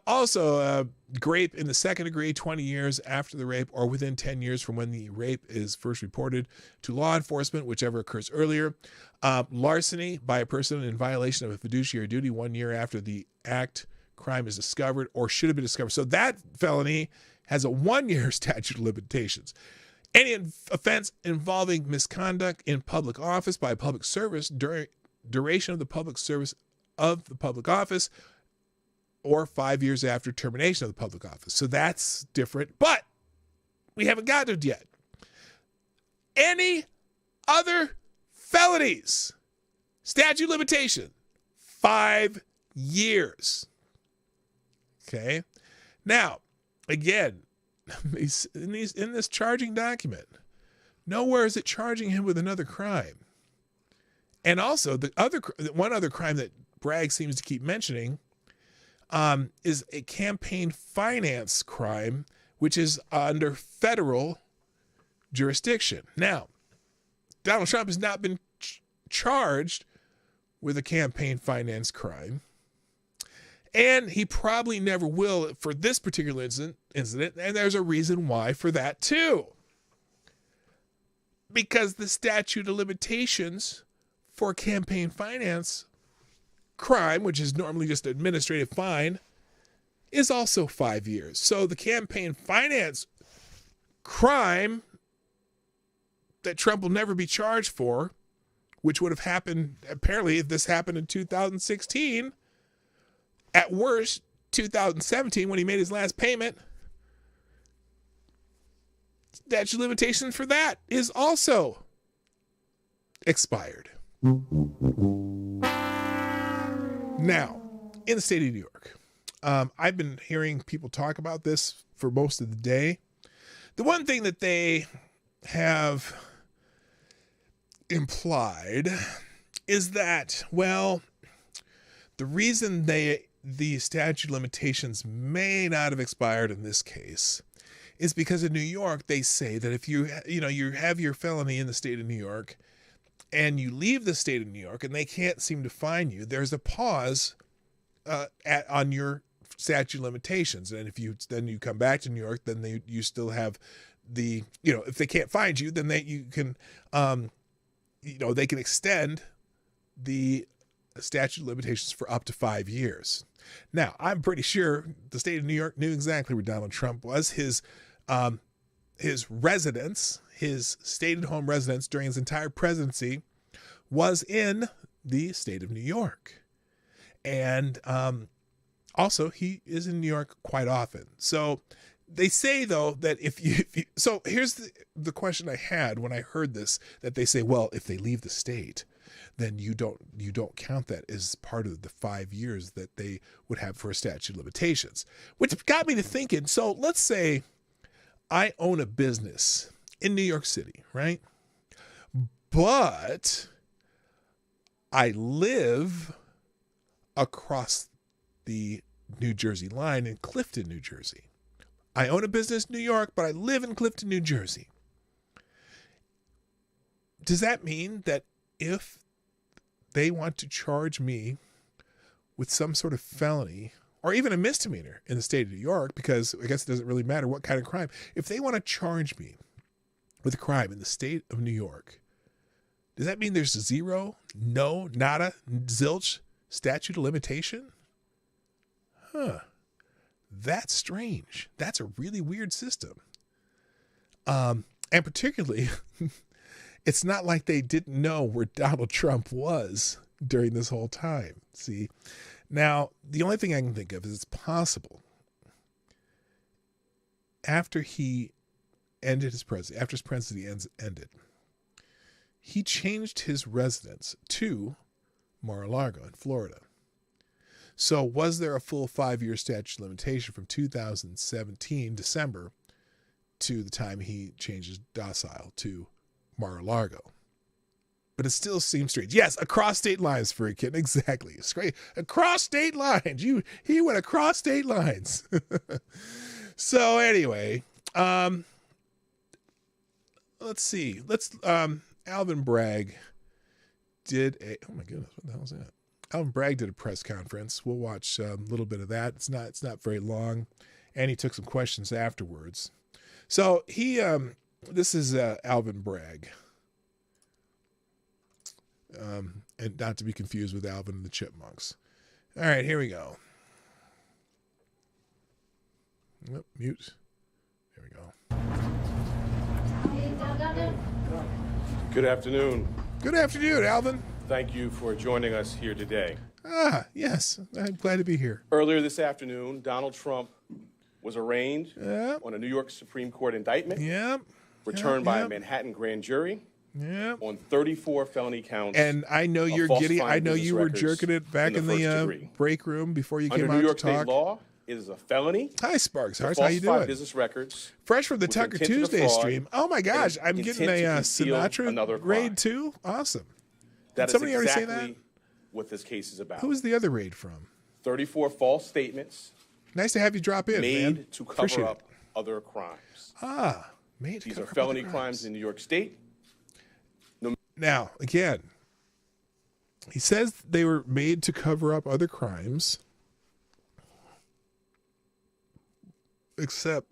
Also, rape in the second degree, 20 years after the rape or within 10 years from when the rape is first reported to law enforcement, whichever occurs earlier. Larceny by a person in violation of a fiduciary duty 1 year after the crime is discovered or should have been discovered. So that felony has a 1 year statute of limitations. Any offense involving misconduct in public office by a public service during duration of the public service of the public office, or 5 years after termination of the public office. So that's different, but we haven't gotten it yet. Any other felonies, statute limitation, 5 years. Okay. Now, again, in this charging document, nowhere is it charging him with another crime. And also, one other crime that Bragg seems to keep mentioning is a campaign finance crime, which is under federal jurisdiction. Now, Donald Trump has not been charged with a campaign finance crime, and he probably never will for this particular incident, and there's a reason why for that too. Because the statute of limitations for campaign finance crime, which is normally just an administrative fine, is also 5 years. So the campaign finance crime that Trump will never be charged for, which would have happened, apparently, if this happened in 2016, at worst, 2017, when he made his last payment, statute of limitations for that is also expired. Now, in the state of New York, I've been hearing people talk about this for most of the day. The one thing that they have implied is that, well, the reason the statute of limitations may not have expired in this case is because in New York, they say that if you have your felony in the state of New York and you leave the state of New York and they can't seem to find you, there's a pause on your statute of limitations. And if you come back to New York, then you still have if they can't find you, then they can extend the statute of limitations for up to 5 years. Now, I'm pretty sure the state of New York knew exactly where Donald Trump was. His residence, his stated home residence during his entire presidency was in the state of New York. And also, he is in New York quite often. So they say, though, that so here's the question I had when I heard this, that they say, well, if they leave the state, then you don't count that as part of the 5 years that they would have for a statute of limitations, which got me to thinking. So let's say I own a business in New York City, right? But I live across the New Jersey line in Clifton, New Jersey. I own a business in New York, but I live in Clifton, New Jersey. does that mean that if they want to charge me with some sort of felony or even a misdemeanor in the state of New York, because I guess it doesn't really matter what kind of crime, if they want to charge me with a crime in the state of New York, does that mean there's zero, no, nada, zilch statute of limitation? Huh. That's strange. That's a really weird system. And particularly, it's not like they didn't know where Donald Trump was during this whole time. See, now the only thing I can think of is it's possible after he ended his presidency, after his presidency ended, he changed his residence to Mar-a-Lago in Florida. So was there a full 5-year statute of limitation from 2017 December to the time he changed his domicile to Mar-a-Lago? But it still seems strange. Yes, across state lines, Freakin'. Exactly. It's great. Across state lines. He went across state lines. So anyway, let's see. Alvin Bragg did a, oh my goodness, what the hell is that? Alvin Bragg did a press conference. We'll watch a little bit of that. It's not very long. And he took some questions afterwards. So this is Alvin Bragg. And not to be confused with Alvin and the Chipmunks. All right, here we go. Oh, mute. There we go. Good afternoon. Good afternoon, Alvin. Thank you for joining us here today. Yes. I'm glad to be here. Earlier this afternoon, Donald Trump was arraigned on a New York Supreme Court indictment returned by a Manhattan grand jury on 34 felony counts. And I know you're giddy. I know you were jerking it back in the break room before you came out to talk. Under New York state law, it is a felony. Hi, Sparks. How you doing? Business records. Fresh from the Tucker Tuesday stream. Oh my gosh, I'm getting a Sinatra raid too. Awesome. That is exactly what this case is about. Who is the other raid from? 34 false statements. Nice to have you drop in, made man. to cover up other crimes. Made to These cover are felony up crimes in New York State. Now, again, he says they were made to cover up other crimes, except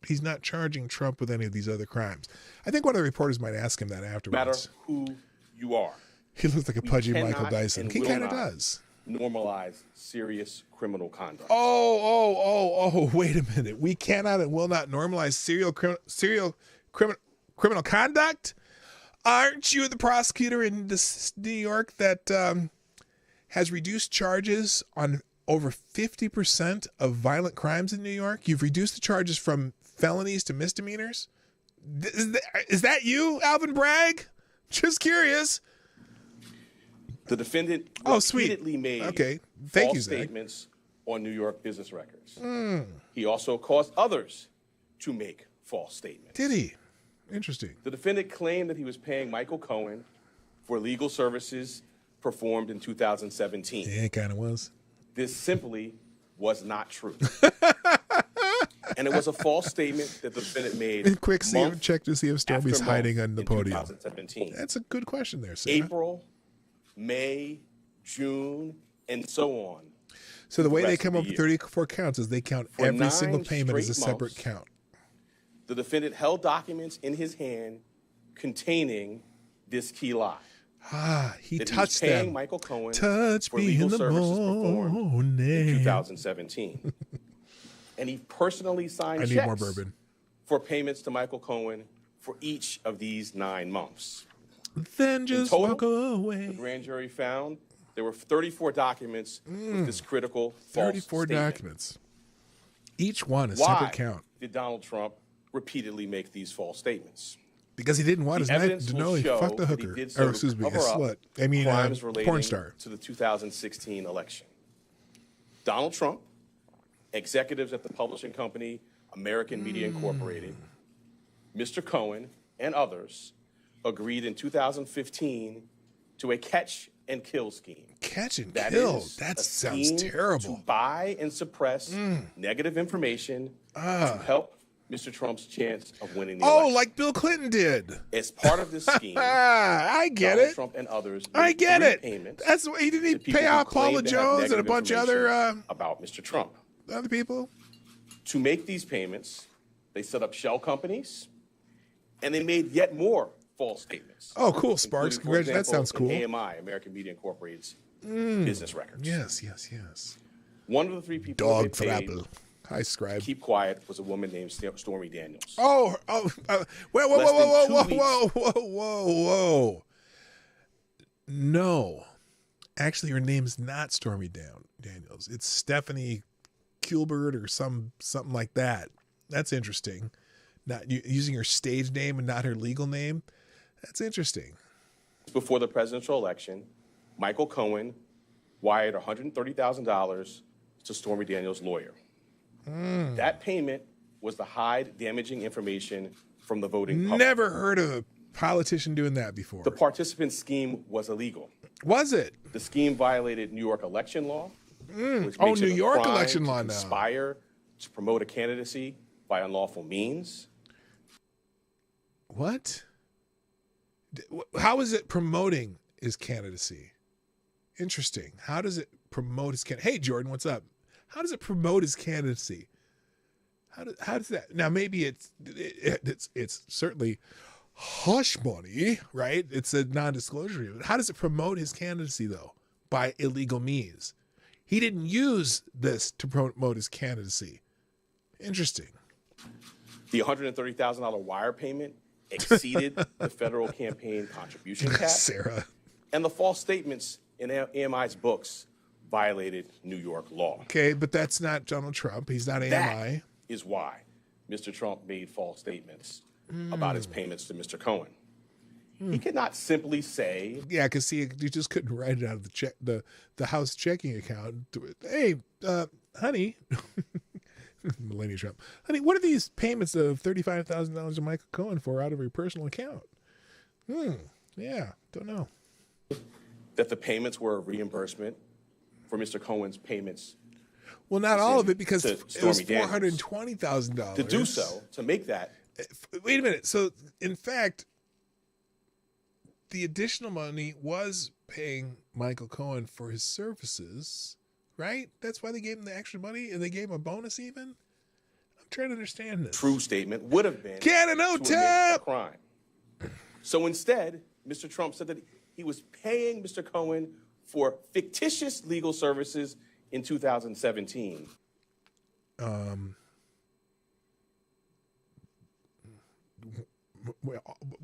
he's not charging Trump with any of these other crimes. I think one of the reporters might ask him that afterwards. No matter who you are. He looks like a pudgy Michael Dyson. He kind of does. Normalize serious criminal conduct. Oh, wait a minute. We cannot and will not normalize criminal conduct? Aren't you the prosecutor in New York that has reduced charges on over 50% of violent crimes in New York? You've reduced the charges from felonies to misdemeanors? Is that you, Alvin Bragg? Just curious. The defendant repeatedly made false statements on New York business records. He also caused others to make false statements. Did he? Interesting. The defendant claimed that he was paying Michael Cohen for legal services performed in 2017. Yeah, it kind of was. This simply was not true. And it was a false statement that the defendant made. And quick, check to see if Stormy's hiding on the podium. 2017. That's a good question there, Sarah. April, May, June, and so on. So the way they come up with 34 counts is they count every single payment as a separate count. The defendant held documents in his hand containing this key lie. He that touched he was paying them. Michael Cohen Touch for me legal in the services performed in morning. 2017. And he personally signed checks more bourbon. for payments to Michael Cohen for each of these 9 months. Then just total, walk away. The grand jury found there were 34 documents with this critical false 34 statement. documents. Each one a separate count. Did Donald Trump repeatedly make these false statements? Because he didn't want his wife to know he fucked the hooker. He did so or excuse me, a to cover up slut. I mean, crimes relating porn star. to the 2016 election. Donald Trump, executives at the publishing company American Media Incorporated, Mr. Cohen, and others agreed in 2015 to a catch and kill scheme. Catch and kill? That sounds terrible. To buy and suppress negative information to help Mr. Trump's chance of winning the Oh, election. like Bill Clinton did. As part of this scheme, I get Donald it. Trump and others I made get 3 it. payments That's what he to didn't people pay who off Paula claimed to have Jones and a negative bunch of other information about Mr. Trump. people. To make these payments, they set up shell companies, and they made yet more false statements. Oh, cool, Sparks. including, for That sounds example, cool. in AMI, American Media Incorporated's business records. Yes. One of the 3 people Dog they paid Frapple. Hi, Scribe. to keep quiet was a woman named Stormy Daniels. Whoa. Less than 2 Whoa. No. Actually, her name's not Stormy Daniels. It's Stephanie Kilbert or something like that. That's interesting. Not using her stage name and not her legal name. That's interesting. Before the presidential election, Michael Cohen wired $130,000 to Stormy Daniels' lawyer. That payment was to hide damaging information from the voting public. Never heard of a politician doing that before. The participant scheme was illegal. Was it? The scheme violated New York election law. Which Oh, makes it New a York crime election to law now. conspire to promote a candidacy by unlawful means. What? How is it promoting his candidacy? Interesting. How does it promote his candidacy? Hey, Jordan, what's up? How does it promote his candidacy? How does that? Now, maybe it's certainly hush money, right? It's a non-disclosure agreement. How does it promote his candidacy, though? By illegal means. He didn't use this to promote his candidacy. Interesting. The $130,000 wire payment exceeded the federal campaign contribution cap. Sarah. And the false statements in AMI's books violated New York law. Okay, but that's not Donald Trump. He's not AMI. That is why Mr. Trump made false statements about his payments to Mr. Cohen. He could not simply say, Yeah, because you just couldn't write it out of the house checking account. Hey, honey, Melania Trump, honey, what are these payments of $35,000 to Michael Cohen for out of your personal account? Yeah, don't know. that the payments were a reimbursement for Mr. Cohen's payments. Well, not all of it, because to it was Stormy Daniels. $420,000. To do so, to make that, Wait a minute. So, in fact, the additional money was paying Michael Cohen for his services, right? That's why they gave him the extra money, and they gave him a bonus even? I'm trying to understand this. true statement would have been Cannon to omit tap! a crime. So instead, Mr. Trump said that he was paying Mr. Cohen for fictitious legal services in 2017.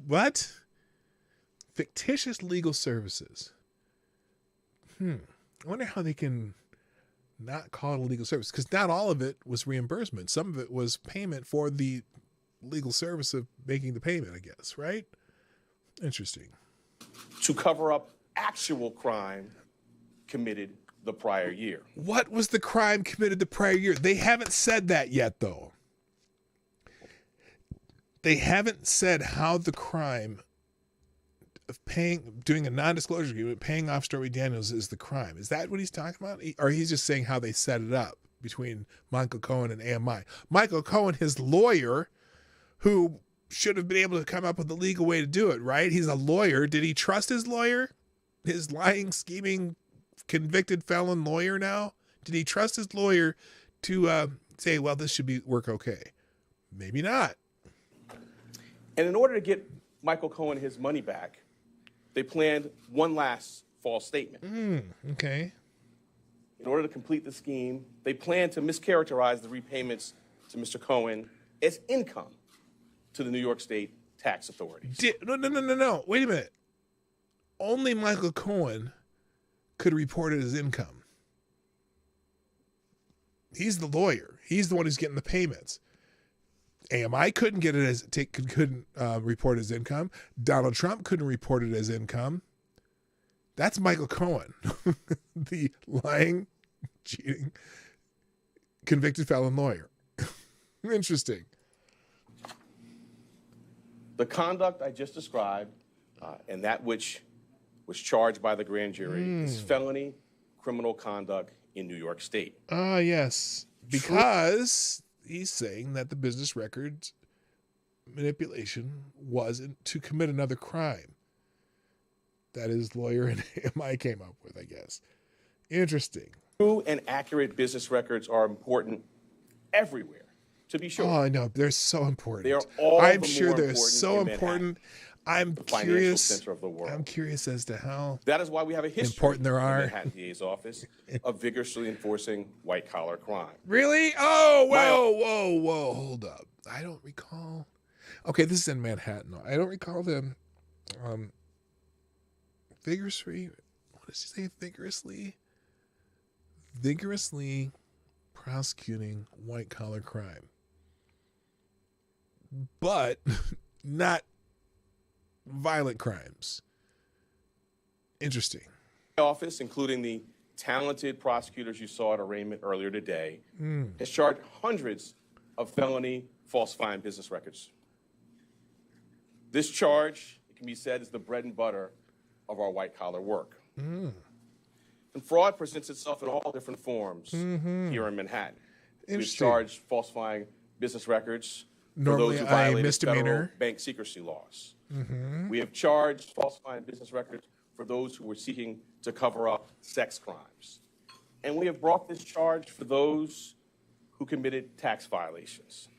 What? Fictitious legal services. I wonder how they can not call it a legal service, because not all of it was reimbursement. Some of it was payment for the legal service of making the payment, I guess, right? Interesting. To cover up actual crime committed the prior year. What was the crime committed the prior year? They haven't said that yet, though. They haven't said how the crime of doing a non-disclosure agreement, paying off Stormy Daniels is the crime. Is that what he's talking about? Or he's just saying how they set it up between Michael Cohen and AMI? Michael Cohen, his lawyer, who should have been able to come up with a legal way to do it, right? He's a lawyer. Did he trust his lawyer? His lying, scheming, convicted felon lawyer now? Did he trust his lawyer to say, well, this should work okay? Maybe not. And in order to get Michael Cohen his money back, they planned one last false statement. Okay. In order to complete the scheme, they planned to mischaracterize the repayments to Mr. Cohen as income to the New York State tax authorities. No. Wait a minute. Only Michael Cohen could report it as income. He's the lawyer. He's the one who's getting the payments. AMI couldn't get it couldn't report it as income. Donald Trump couldn't report it as income. That's Michael Cohen, the lying, cheating, convicted felon lawyer. Interesting. The conduct I just described and that which was charged by the grand jury is felony criminal conduct in New York State. Yes. Because he's saying that the business records manipulation was to commit another crime. That his lawyer and AMI came up with, I guess. Interesting. True and accurate business records are important everywhere, to be sure. Oh, I know. They're so important. They are all I'm the sure more they're important so in important. I'm the financial curious. center of the world. I'm curious as to how That is why we have a history important there in are. the Manhattan DA's office of vigorously enforcing white-collar crime. Really? Oh, whoa. Hold up. I don't recall. Okay, this is in Manhattan. I don't recall them vigorously. What does he say? Vigorously prosecuting white-collar crime. But not violent crimes. Interesting. Office, including the talented prosecutors you saw at arraignment earlier today, has charged hundreds of felony falsifying business records. This charge, it can be said, is the bread and butter of our white-collar work. And fraud presents itself in all different forms here in Manhattan. We've charged falsifying business records for those who violated federal bank secrecy laws. We have charged falsifying business records for those who were seeking to cover up sex crimes. And we have brought this charge for those who committed tax violations.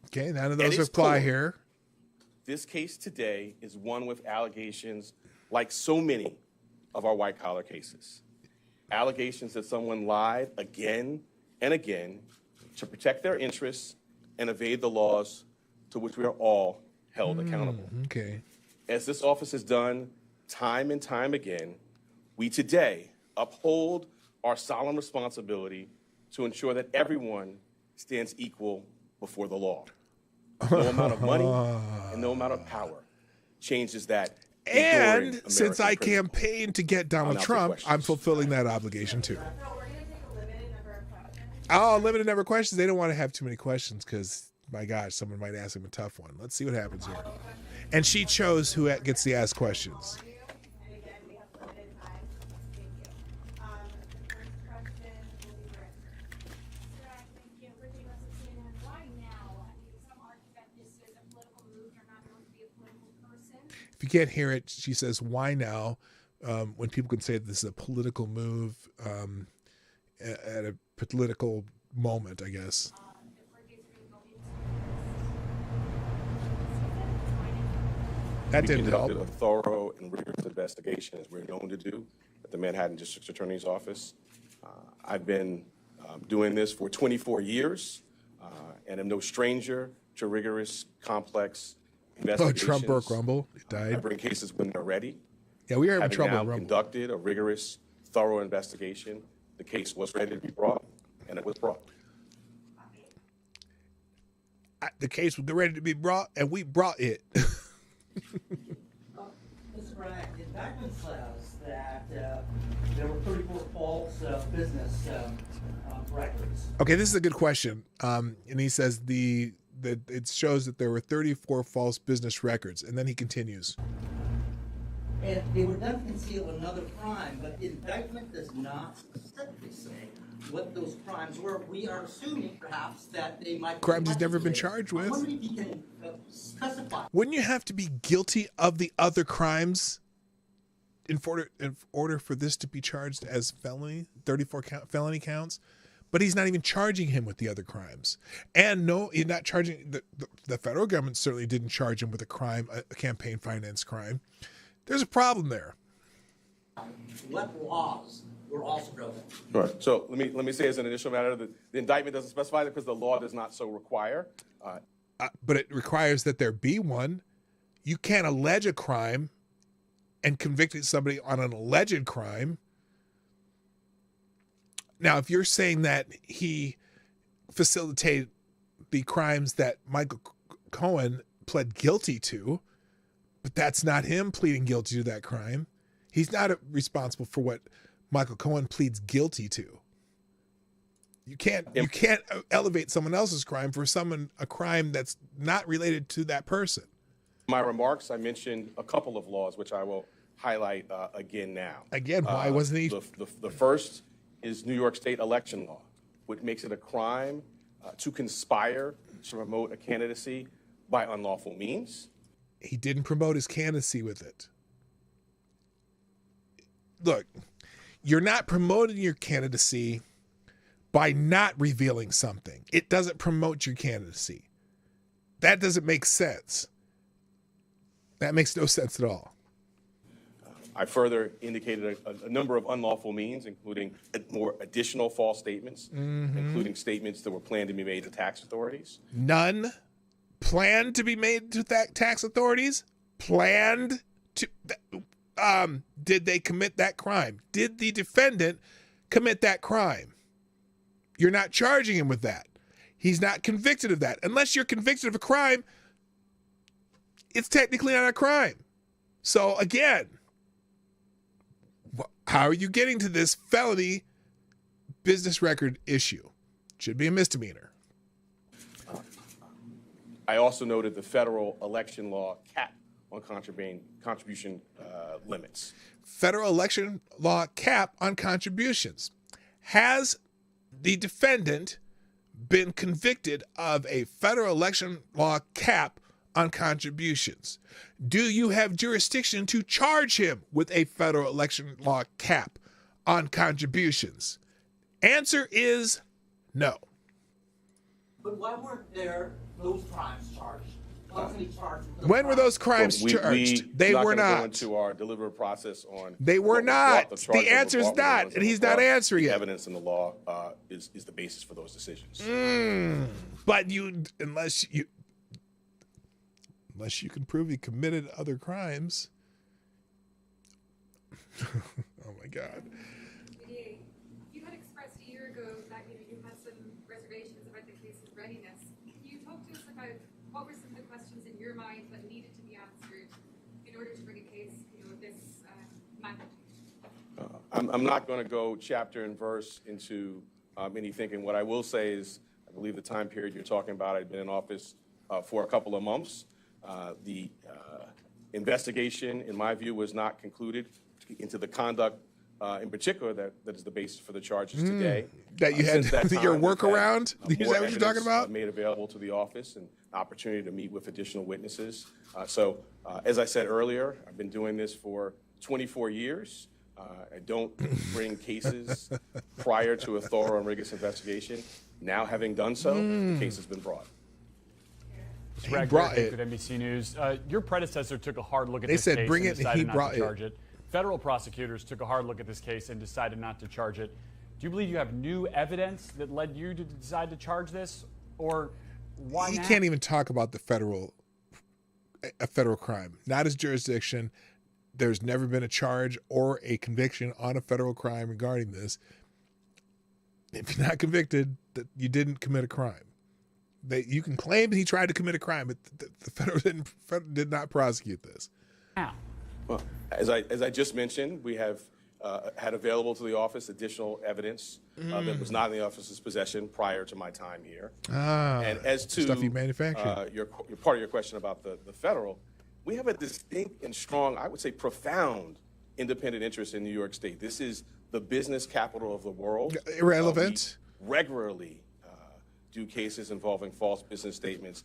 Okay, none of those apply here. This case today is one with allegations like so many of our white-collar cases. Allegations that someone lied again and again to protect their interests and evade the laws to which we are all held accountable. Okay. As this office has done time and time again, we today uphold our solemn responsibility to ensure that everyone stands equal before the law. No amount of money and no amount of power changes that. And since I campaigned to get Donald Trump, I'm fulfilling that obligation too. Oh, limited number of questions. They don't want to have too many questions because, my gosh, someone might ask him a tough one. Let's see what happens here. And she chose who gets to ask questions. If you can't hear it, she says, why now? When people can say that this is a political move at a political moment, I guess. That didn't help. We conducted a thorough and rigorous investigation, as we're known to do, at the Manhattan District Attorney's Office. I've been doing this for 24 years, and am no stranger to rigorous, complex investigations. Oh, Trump broke Rumble. He died. I bring cases when they're ready. Yeah, we are having trouble with Rumble. Rumble. Conducted a rigorous, thorough investigation. The case was ready to be brought, and it was brought. The case was ready to be brought, and we brought it. Mr. Bragg, the indictment says that there were 34 false business records. Okay, this is a good question. And he says that it shows that there were 34 false business records, and then he continues. And they were done to conceal another crime, but the indictment does not specifically say what those crimes were. We are assuming, perhaps, that they might be crimes he's never been charged with. I'm wondering if you can specify. Wouldn't you have to be guilty of the other crimes in order for this to be charged as felony, 34 felony counts? But he's not even charging him with the other crimes. And no, he's not charging, the federal government certainly didn't charge him with a crime, a campaign finance crime. There's a problem there. What laws were also broken? Sure. So let me say as an initial matter that the indictment doesn't specify that because the law does not so require. But it requires that there be one. You can't allege a crime and convict somebody on an alleged crime. Now, if you're saying that he facilitated the crimes that Michael Cohen pled guilty to, but that's not him pleading guilty to that crime. He's not responsible for what Michael Cohen pleads guilty to. You can't elevate someone else's crime for a crime that's not related to that person. My remarks, I mentioned a couple of laws, which I will highlight again now. Again, why wasn't he? The first is New York State election law, which makes it a crime to conspire to promote a candidacy by unlawful means. He didn't promote his candidacy with it. Look, you're not promoting your candidacy by not revealing something. It doesn't promote your candidacy. That doesn't make sense. That makes no sense at all. I further indicated a number of unlawful means, including more additional false statements, including statements that were planned to be made to tax authorities. None planned to be made to tax authorities? Planned to... did they commit that crime? Did the defendant commit that crime? You're not charging him with that. He's not convicted of that. Unless you're convicted of a crime, it's technically not a crime. So again, how are you getting to this felony business record issue? Should be a misdemeanor. I also noted the federal election law cap on contribution limits. Federal election law cap on contributions. Has the defendant been convicted of a federal election law cap on contributions? Do you have jurisdiction to charge him with a federal election law cap on contributions? Answer is no. But why weren't there those crimes charged? When were those crimes charged? They were not. Go into our deliberative process on. They were not. The answer is not, and he's not answering it. Evidence in the law is the basis for those decisions. But unless you can prove he committed other crimes. Oh my God. You had expressed a year ago that you had some reservations about the case's readiness. Can you talk to us about what were some of the questions in your mind that needed to be answered in order to bring a case of this magnitude? I'm not going to go chapter and verse into any thinking. What I will say is, I believe the time period you're talking about, I'd been in office for a couple of months. The investigation, in my view, was not concluded into the conduct in particular that is the basis for the charges today. That you had your workaround? Is that More what you're talking evidence, about? made available to the office and opportunity to meet with additional witnesses. So as I said earlier, I've been doing this for 24 years. I don't bring cases prior to a thorough and rigorous investigation. Now, having done so, the case has been brought. Bragg brought it. with NBC News. Your predecessor took a hard look at They this said case bring and it, and he decided not brought to it. charge it. Federal prosecutors took a hard look at this case and decided not to charge it. Do you believe you have new evidence that led you to decide to charge this, or why He not? can't even talk about a federal crime, not his jurisdiction. There's never been a charge or a conviction on a federal crime regarding this. If you're not convicted, that you didn't commit a crime. You can claim that he tried to commit a crime, but the federal did not prosecute this. How? Well, as I just mentioned, we have had available to the office additional evidence that was not in the office's possession prior to my time here. And as to stuff you manufactured. your part of your question about the federal, we have a distinct and strong, I would say profound, independent interest in New York State. This is the business capital of the world. Irrelevant. We regularly do cases involving false business statements.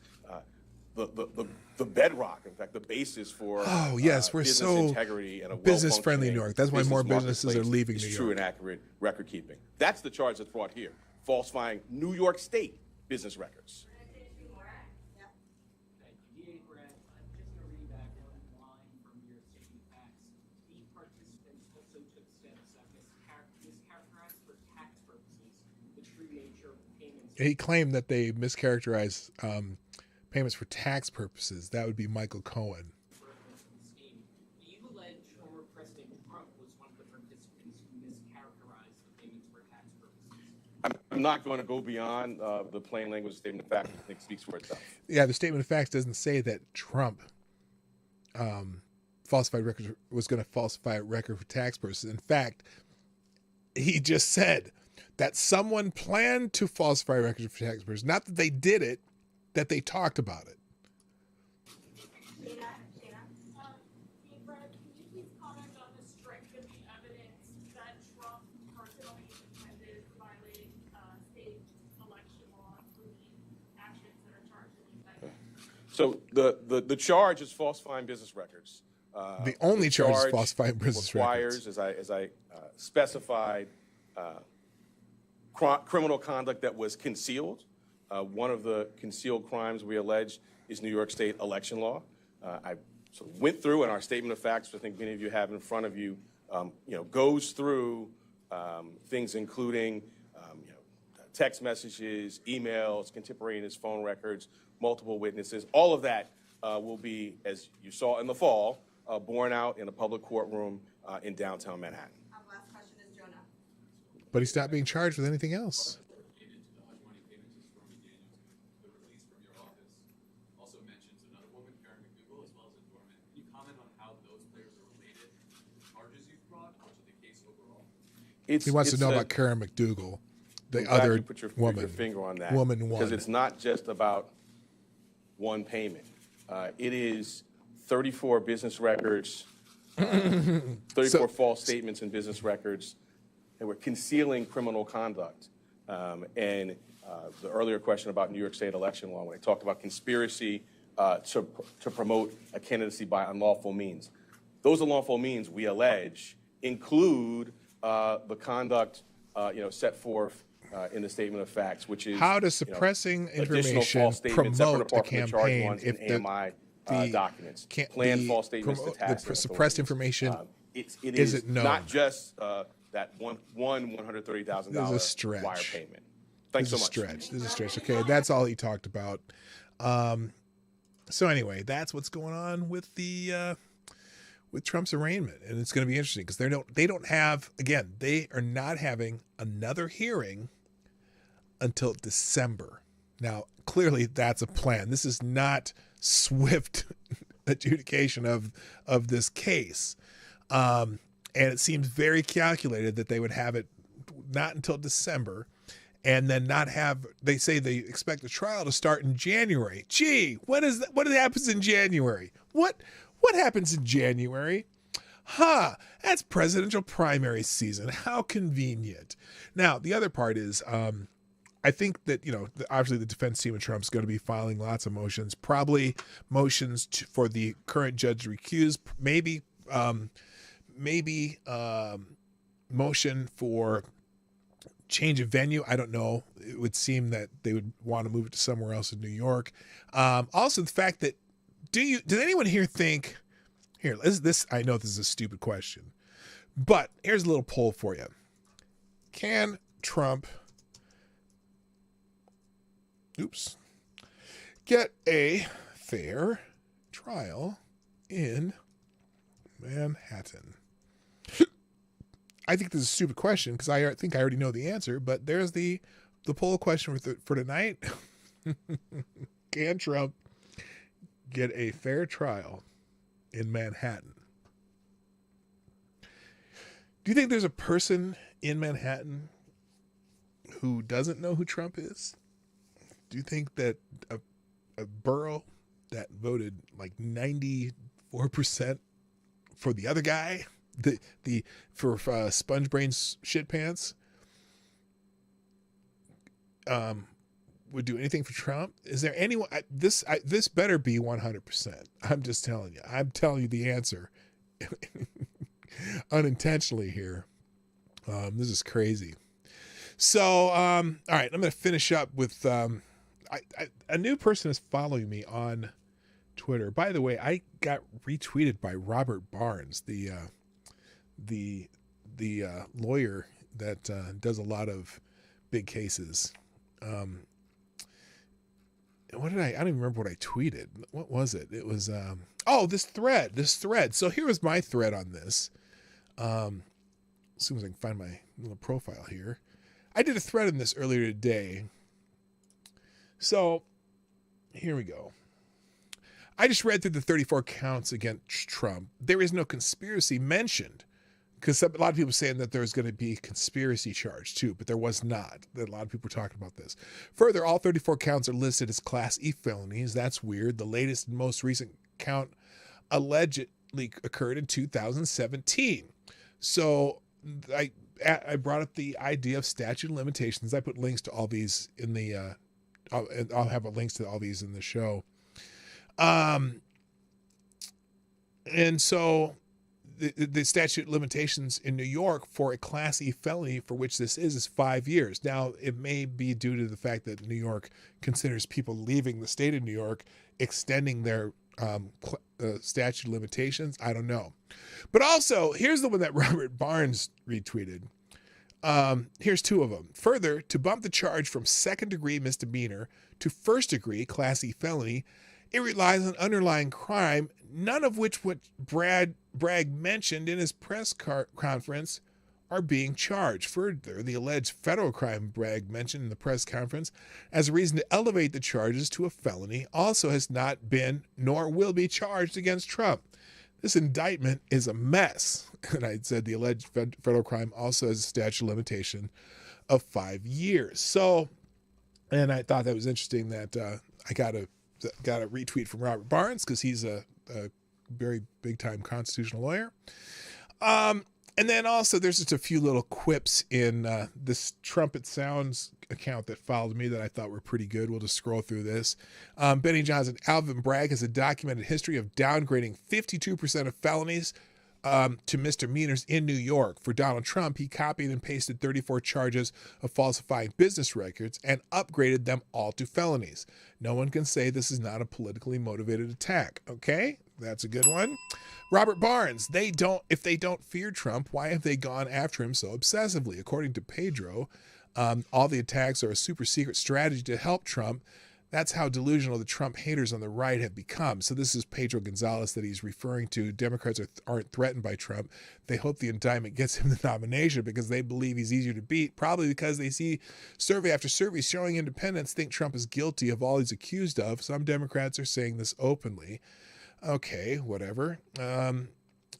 The bedrock, in fact, the basis for we're business so integrity and a business-friendly in New York. That's why more business businesses are marketplace leaving is New true York. and accurate record keeping. That's the charge that's brought here, falsifying New York State business records. DA Bragg, I'm just going to read back one line from your statement of facts. The participants also took steps that mischaracterized for tax purposes the true nature of payments. He claimed that they mischaracterized payments for tax purposes. That would be Michael Cohen. You allege former President Trump was one of the participants who mischaracterized the payments for tax purposes. I'm not going to go beyond the plain language statement of fact. I think speaks for itself. Yeah, the statement of facts doesn't say that Trump falsified records was going to falsify a record for tax purposes. In fact, he just said that someone planned to falsify records for tax purposes. Not that they did it, that they talked about it. Brad, can you please comment on the strength of the evidence that Trump personally intended violating state election law, including So the charge is falsifying business records. The only charge is falsifying business requires, records. as I specified, criminal conduct that was concealed. One of the concealed crimes we allege is New York State election law. I sort of went through in our statement of facts, which I think many of you have in front of you, goes through things including text messages, emails, contemporaneous phone records, multiple witnesses. All of that will be, as you saw in the fall, borne out in a public courtroom in downtown Manhattan. Last question is Jonah. But he's not being charged with anything else. He wants to know about Karen McDougal, the other you put your finger on that. Woman one. Because it's not just about one payment. It is 34 business records, 34 false statements in business records that were concealing criminal conduct. And the earlier question about New York State election law, when I talked about conspiracy to promote a candidacy by unlawful means. Those unlawful means, we allege, include the conduct set forth in the statement of facts, which is how does suppressing information promote a campaign if the documents, planned false statements to tax the suppressed information isn't known? Not just that $130,000 wire payment. Thanks so much. This is a stretch. Okay, that's all he talked about. So anyway, that's what's going on with the with Trump's arraignment, and it's going to be interesting because they don't have, again, they are not having another hearing until December. Now, clearly that's a plan. This is not swift adjudication of this case. And it seems very calculated that they would have it not until December and then not have, they say they expect the trial to start in January. Gee, what happens in January? What happens in January? That's presidential primary season. How convenient. Now, the other part is, I think that, obviously the defense team of Trump's going to be filing lots of motions, probably motions for the current judge to recuse, maybe motion for change of venue. I don't know. It would seem that they would want to move it to somewhere else in New York. Also, the fact that, does anyone here think, I know this is a stupid question, but here's a little poll for you. Can Trump get a fair trial in Manhattan? I think this is a stupid question because I think I already know the answer, but there's the poll question for tonight. Can Trump get a fair trial in Manhattan? Do you think there's a person in Manhattan who doesn't know who Trump is? Do you think that a borough that voted like 94% for the other guy, for Sponge Brain's shit pants, would do anything for Trump? Is there anyone? This better be 100%. I'm just telling you. I'm telling you the answer unintentionally here. This is crazy. So, all right, I'm going to finish up with a new person is following me on Twitter. By the way, I got retweeted by Robert Barnes, the lawyer that does a lot of big cases. What did I don't even remember what I tweeted. What was it? It was, this thread. So here was my thread on this. As soon as I can find my little profile here. I did a thread on this earlier today. So here we go. I just read through the 34 counts against Trump. There is no conspiracy mentioned, because a lot of people saying that there's going to be a conspiracy charge too, but there was not. A lot of people were talking about this. Further, all 34 counts are listed as Class E felonies. That's weird. The latest and most recent count allegedly occurred in 2017. So I brought up the idea of statute of limitations. I put links to all these in the, I'll have links to all these in the show. And so the statute of limitations in New York for a Class E felony for which this is 5 years. Now, it may be due to the fact that New York considers people leaving the state of New York extending their statute of limitations. I don't know. But also, here's the one that Robert Barnes retweeted. Here's 2 of them. Further, to bump the charge from second-degree misdemeanor to first-degree Class E felony, it relies on underlying crime, none of which what Bragg mentioned in his press conference are being charged. Further, the alleged federal crime Bragg mentioned in the press conference as a reason to elevate the charges to a felony also has not been nor will be charged against Trump. This indictment is a mess. And I said the alleged federal crime also has a statute of limitation of 5 years. So, and I thought that was interesting that I got a retweet from Robert Barnes because he's a very big-time constitutional lawyer. And then also there's just a few little quips in this Trumpet Sounds account that followed me that I thought were pretty good. We'll just scroll through this. Benny Johnson, Alvin Bragg has a documented history of downgrading 52% of felonies to misdemeanors in New York. For Donald Trump, he copied and pasted 34 charges of falsifying business records and upgraded them all to felonies. No one can say this is not a politically motivated attack. Okay, that's a good one. Robert Barnes, if they don't fear Trump, why have they gone after him so obsessively? According to Pedro, all the attacks are a super secret strategy to help Trump. That's how delusional the Trump haters on the right have become. So this is Pedro Gonzalez that he's referring to. Democrats aren't threatened by Trump. They hope the indictment gets him the nomination because they believe he's easier to beat, probably because they see survey after survey showing independents think Trump is guilty of all he's accused of. Some Democrats are saying this openly. Okay, whatever.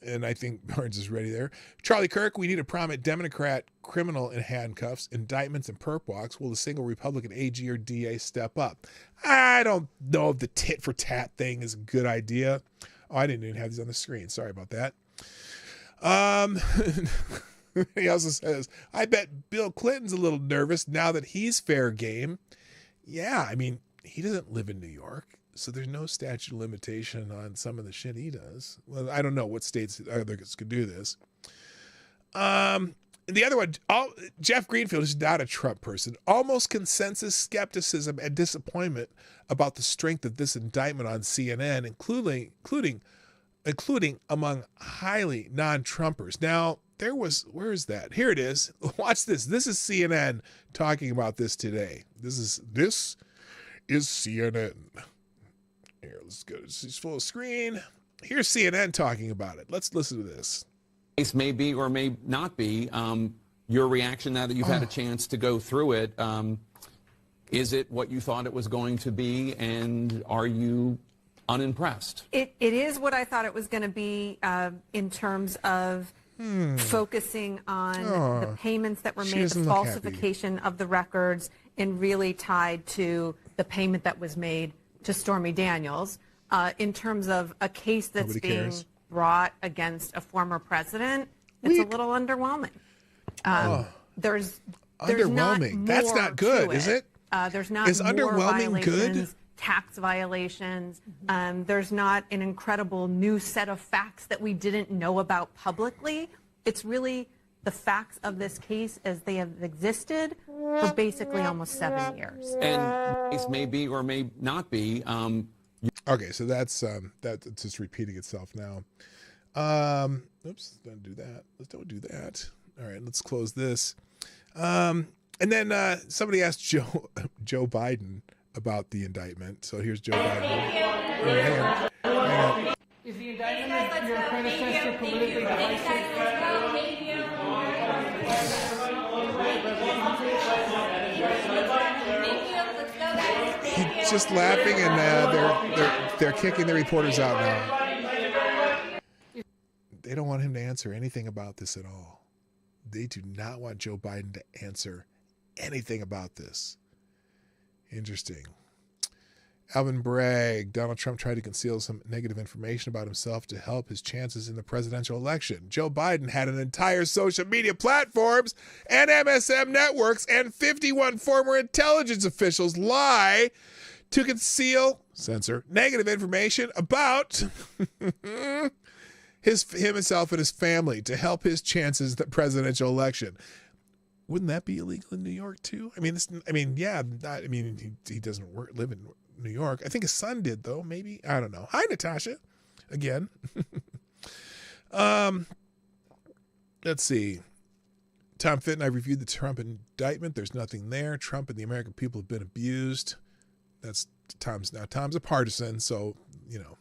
And I think Barnes is ready there. Charlie Kirk, we need a prominent Democrat criminal in handcuffs, indictments, and perp walks. Will the single Republican AG or DA step up? I don't know if the tit for tat thing is a good idea. Oh, I didn't even have these on the screen. Sorry about that. He also says, I bet Bill Clinton's a little nervous now that he's fair game. Yeah, I mean, he doesn't live in New York. So there's no statute of limitation on some of the shit he does. Well, I don't know what states others could do this. The other one, Jeff Greenfield is not a Trump person. Almost consensus skepticism and disappointment about the strength of this indictment on CNN, including among highly non-Trumpers. Now, where is that? Here it is. Watch this. This is CNN talking about this today. This is CNN. Here, let's go. It's full screen. Here's CNN talking about it. Let's listen to this. Case may be or may not be. Your reaction now that you've had a chance to go through it, is it what you thought it was going to be, and are you unimpressed? It is what I thought it was going to be in terms of focusing on the payments that were made, the falsification of the records, and really tied to the payment that was made to Stormy Daniels. In terms of a case that's being brought against a former president, it's a little underwhelming. There's underwhelming. That's not good, is it? There's not is more underwhelming violations, good? tax violations. There's not an incredible new set of facts that we didn't know about publicly. It's really the facts of this case as they have existed for basically almost 7 years. And case may be or may not be. Okay, so that's just repeating itself now. Oops, don't do that. Don't do that. All right, let's close this. And then somebody asked Joe Biden about the indictment. So here's Joe Biden. Hang on. Is the indictment your predecessor politically divisive? He's just laughing, and they're kicking the reporters out now. They don't want him to answer anything about this at all. They do not want Joe Biden to answer anything about this. Interesting. Alvin Bragg, Donald Trump tried to conceal some negative information about himself to help his chances in the presidential election. Joe Biden had an entire social media platforms and MSM networks and 51 former intelligence officials lie to conceal, censor, negative information about himself and his family to help his chances the presidential election. Wouldn't that be illegal in New York too? I mean, he doesn't live in New York. I think his son did though. Maybe, I don't know. Hi, Natasha. Again. Let's see. Tom Fitton, I reviewed the Trump indictment. There's nothing there. Trump and the American people have been abused. That's Tom's a partisan, so, you know.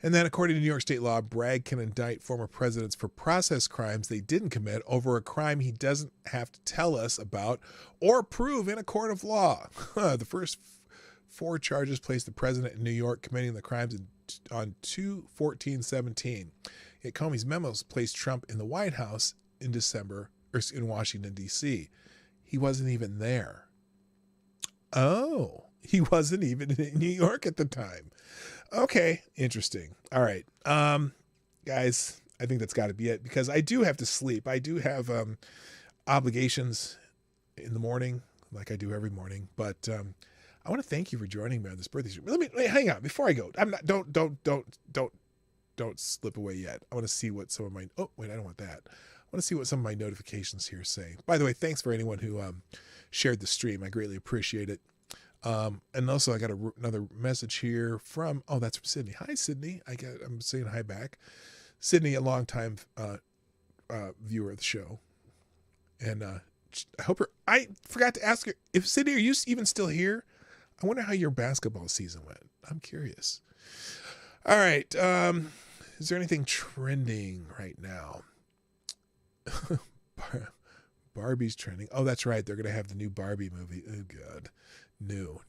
And then according to New York state law, Bragg can indict former presidents for process crimes they didn't commit over a crime he doesn't have to tell us about or prove in a court of law. The first 4 charges placed the president in New York committing the crimes on 2/14/17. Yet Comey's memos placed Trump in the White House in December, or in Washington, D.C. He wasn't even there. Oh, he wasn't even in New York at the time. Okay, interesting. All right. Guys, I think that's got to be it because I do have to sleep. I do have obligations in the morning like I do every morning, but I want to thank you for joining me on this birthday stream. Let me hang on before I go. Don't slip away yet. I want to see what some of my, oh, wait, I don't want that. I want to see what some of my notifications here say. By the way, thanks for anyone who shared the stream. I greatly appreciate it. And also I got another message here from, oh, that's from Sydney. Hi, Sydney. I'm saying hi back. Sydney, a longtime viewer of the show. And I hope I forgot to ask her, if Sydney, are you even still here? I wonder how your basketball season went. I'm curious. All right. Is there anything trending right now? Barbie's trending. Oh, that's right. They're going to have the new Barbie movie. Oh, God. No.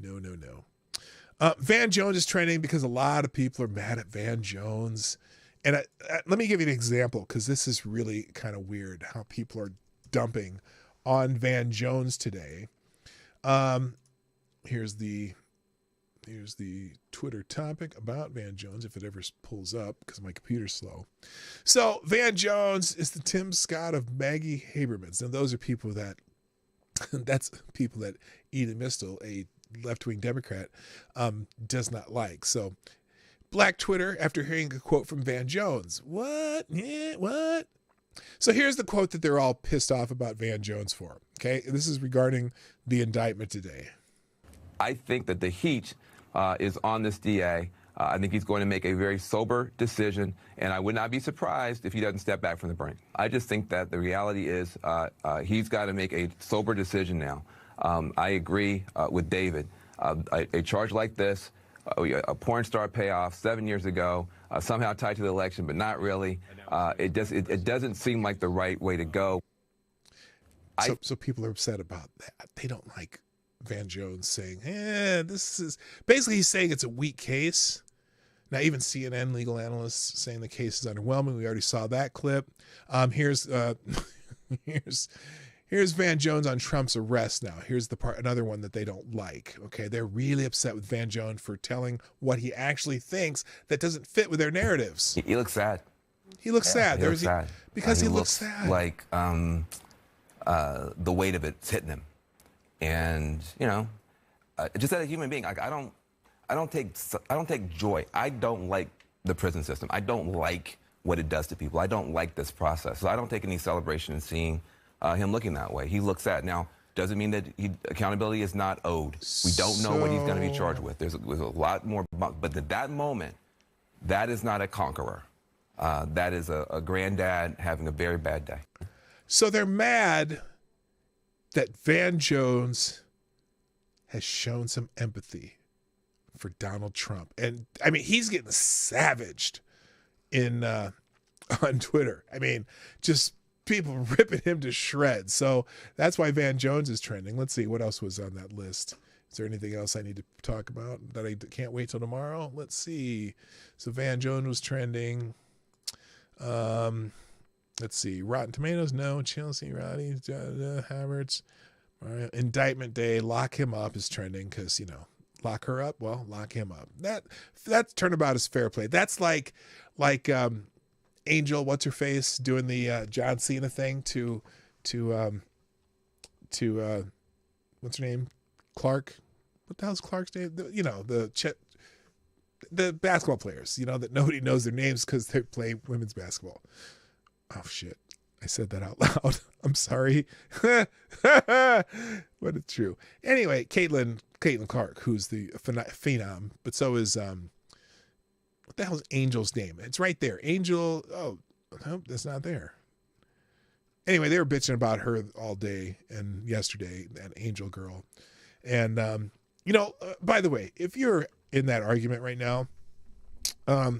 Van Jones is trending because a lot of people are mad at Van Jones. And let me give you an example because this is really kind of weird how people are dumping on Van Jones today. Here's the Twitter topic about Van Jones, if it ever pulls up because my computer's slow. So Van Jones is the Tim Scott of Maggie Haberman's. Now those are people that's people that Edith Mistel, a left-wing Democrat, does not like. So Black Twitter, after hearing a quote from Van Jones, what? Yeah, what? So here's the quote that they're all pissed off about Van Jones for. Okay, this is regarding the indictment today. I think that the heat is on this DA. I think he's going to make a very sober decision, and I would not be surprised if he doesn't step back from the brink. I just think that the reality is he's got to make a sober decision now. I agree with David. A charge like this, a porn star payoff 7 years ago, somehow tied to the election, but not really. It doesn't seem like the right way to go. So people are upset about that. They don't like Van Jones saying, this is basically, he's saying it's a weak case. Now, even CNN legal analysts saying the case is underwhelming. We already saw that clip. Here's Van Jones on Trump's arrest. Now, here's the part, another one that they don't like. Okay, they're really upset with Van Jones for telling what he actually thinks that doesn't fit with their narratives. He looks sad. He looks sad. He looks sad. Because he looks sad. Like the weight of it's hitting him. And, just as a human being, like, I don't take joy. I don't like the prison system. I don't like what it does to people. I don't like this process. So I don't take any celebration in seeing him looking that way. He looks sad. Now, doesn't mean that accountability is not owed. We don't know what he's going to be charged with. There's a lot more. But at that moment, that is not a conqueror. That is a granddad having a very bad day. So they're mad that Van Jones has shown some empathy for Donald Trump. And I mean, he's getting savaged on Twitter. I mean, just people ripping him to shreds. So that's why Van Jones is trending. Let's see what else was on that list. Is there anything else I need to talk about that I can't wait till tomorrow? Let's see. So Van Jones was trending. Let's see. Rotten Tomatoes, no. Chelsea, Roddy, Havertz. Indictment day, lock him up is trending because, lock her up. Well, lock him up. That's turnabout is fair play. That's like Angel, what's her face, doing the John Cena thing to what's her name? Clark. what the hell's Clark's name? The basketball players, that nobody knows their names because they play women's basketball. Oh, shit. I said that out loud. I'm sorry. But it's true. Anyway, Caitlin Clark, who's the phenom, but so is, what the hell is Angel's name? It's right there. Angel, oh, no, that's not there. Anyway, they were bitching about her all day and yesterday, that Angel girl. And, by the way, if you're in that argument right now,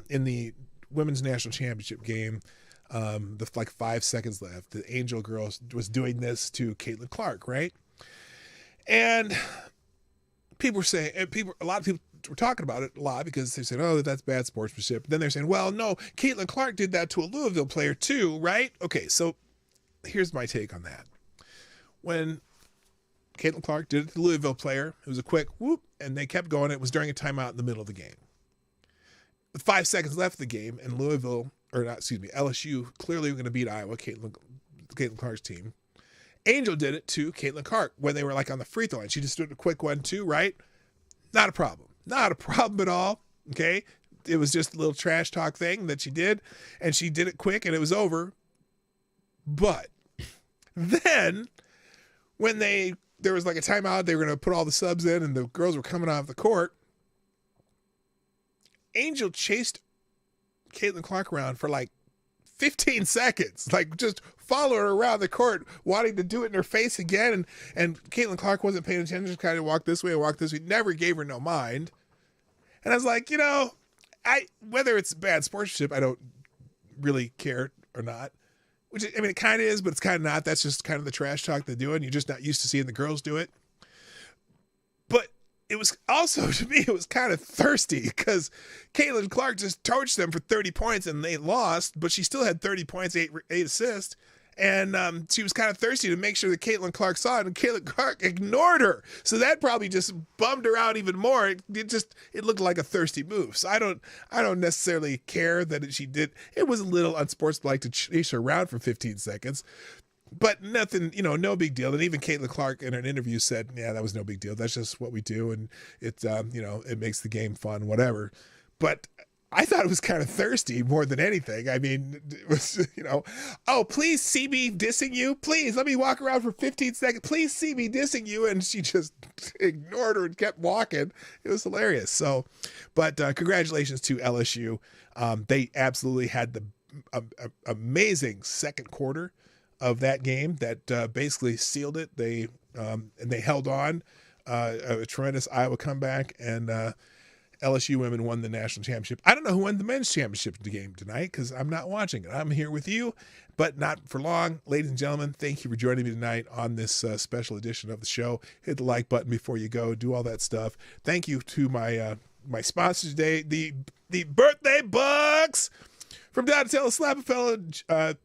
in the women's national championship game, the 5 seconds left, the Angel girl was doing this to Caitlin Clark, right? And people were saying, a lot of people were talking about it a lot because they said, oh, that's bad sportsmanship. Then they're saying, well, no, Caitlin Clark did that to a Louisville player too, right? Okay, so here's my take on that. When Caitlin Clark did it to the Louisville player, it was a quick whoop, and they kept going. It was during a timeout in the middle of the game. With 5 seconds left of the game, and LSU clearly were going to beat Iowa, Caitlin Clark's team. Angel did it to Caitlin Clark when they were on the free throw line. She just did a quick 1-2, right? Not a problem. Not a problem at all. Okay. It was just a little trash talk thing that she did, and she did it quick and it was over. But then when there was a timeout, they were going to put all the subs in and the girls were coming off the court. Angel chased Caitlin Clark around for 15 seconds, just follow her around the court, wanting to do it in her face again. And Caitlin Clark wasn't paying attention, just kind of walked this way and walked this way, never gave her no mind. And I was like, whether it's bad sportsmanship, I don't really care or not. Which, it kind of is, but it's kind of not. That's just kind of the trash talk they're doing. You're just not used to seeing the girls do it. But it was also, to me, it was kind of thirsty because Caitlin Clark just torched them for 30 points and they lost, but she still had 30 points, 8 assists. And she was kind of thirsty to make sure that Caitlin Clark saw it, and Caitlin Clark ignored her. So that probably just bummed her out even more. It looked like a thirsty move. So I don't necessarily care that she did. It was a little unsportsmanlike to chase her around for 15 seconds. But nothing, no big deal. And even Caitlin Clark in an interview said, yeah, that was no big deal. That's just what we do. And it's, it makes the game fun, whatever. But I thought it was kind of thirsty more than anything. I mean, it was, oh, please see me dissing you. Please let me walk around for 15 seconds. Please see me dissing you. And she just ignored her and kept walking. It was hilarious. So, but congratulations to LSU. They absolutely had the amazing second quarter of that game that basically sealed it. And they held on, a tremendous Iowa comeback, and LSU women won the national championship. I don't know who won the men's championship game tonight because I'm not watching it. I'm here with you, but not for long. Ladies and gentlemen, thank you for joining me tonight on this special edition of the show. Hit the like button before you go. Do all that stuff. Thank you to my sponsors today, the Birthday Bucks from Donatello Slapafella,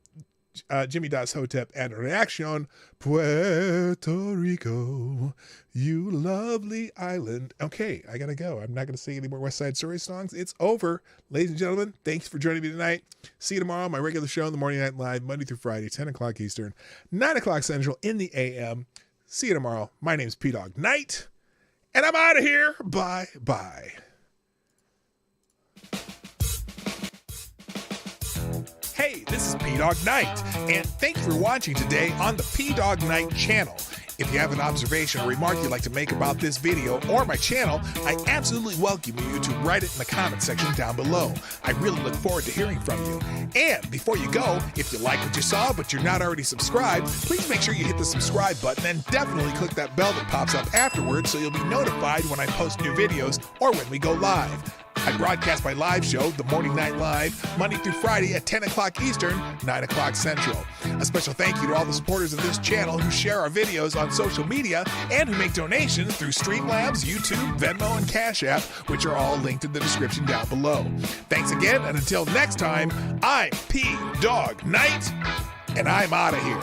Jimmy Das Hotep, and Reaction, Puerto Rico, you lovely island. Okay, I gotta go. I'm not gonna sing any more West Side Story songs. It's over. Ladies and gentlemen, thanks for joining me tonight. See you tomorrow on my regular show in the Morning Night Live, Monday through Friday, 10 o'clock Eastern, 9 o'clock Central in the AM. See you tomorrow. My name's P-Dog Knight, and I'm out of here. Bye-bye. Hey, this is P-Dog Knight, and thanks for watching today on the P-Dog Knight channel. If you have an observation or remark you'd like to make about this video or my channel, I absolutely welcome you to write it in the comment section down below. I really look forward to hearing from you. And before you go, if you like what you saw but you're not already subscribed, please make sure you hit the subscribe button and definitely click that bell that pops up afterwards so you'll be notified when I post new videos or when we go live. I broadcast my live show, The Morning Night Live, Monday through Friday at 10 o'clock Eastern, 9 o'clock Central. A special thank you to all the supporters of this channel who share our videos on social media and who make donations through Streamlabs, YouTube, Venmo, and Cash App, which are all linked in the description down below. Thanks again, and until next time, I'm P-Dog Knight, and I'm out of here.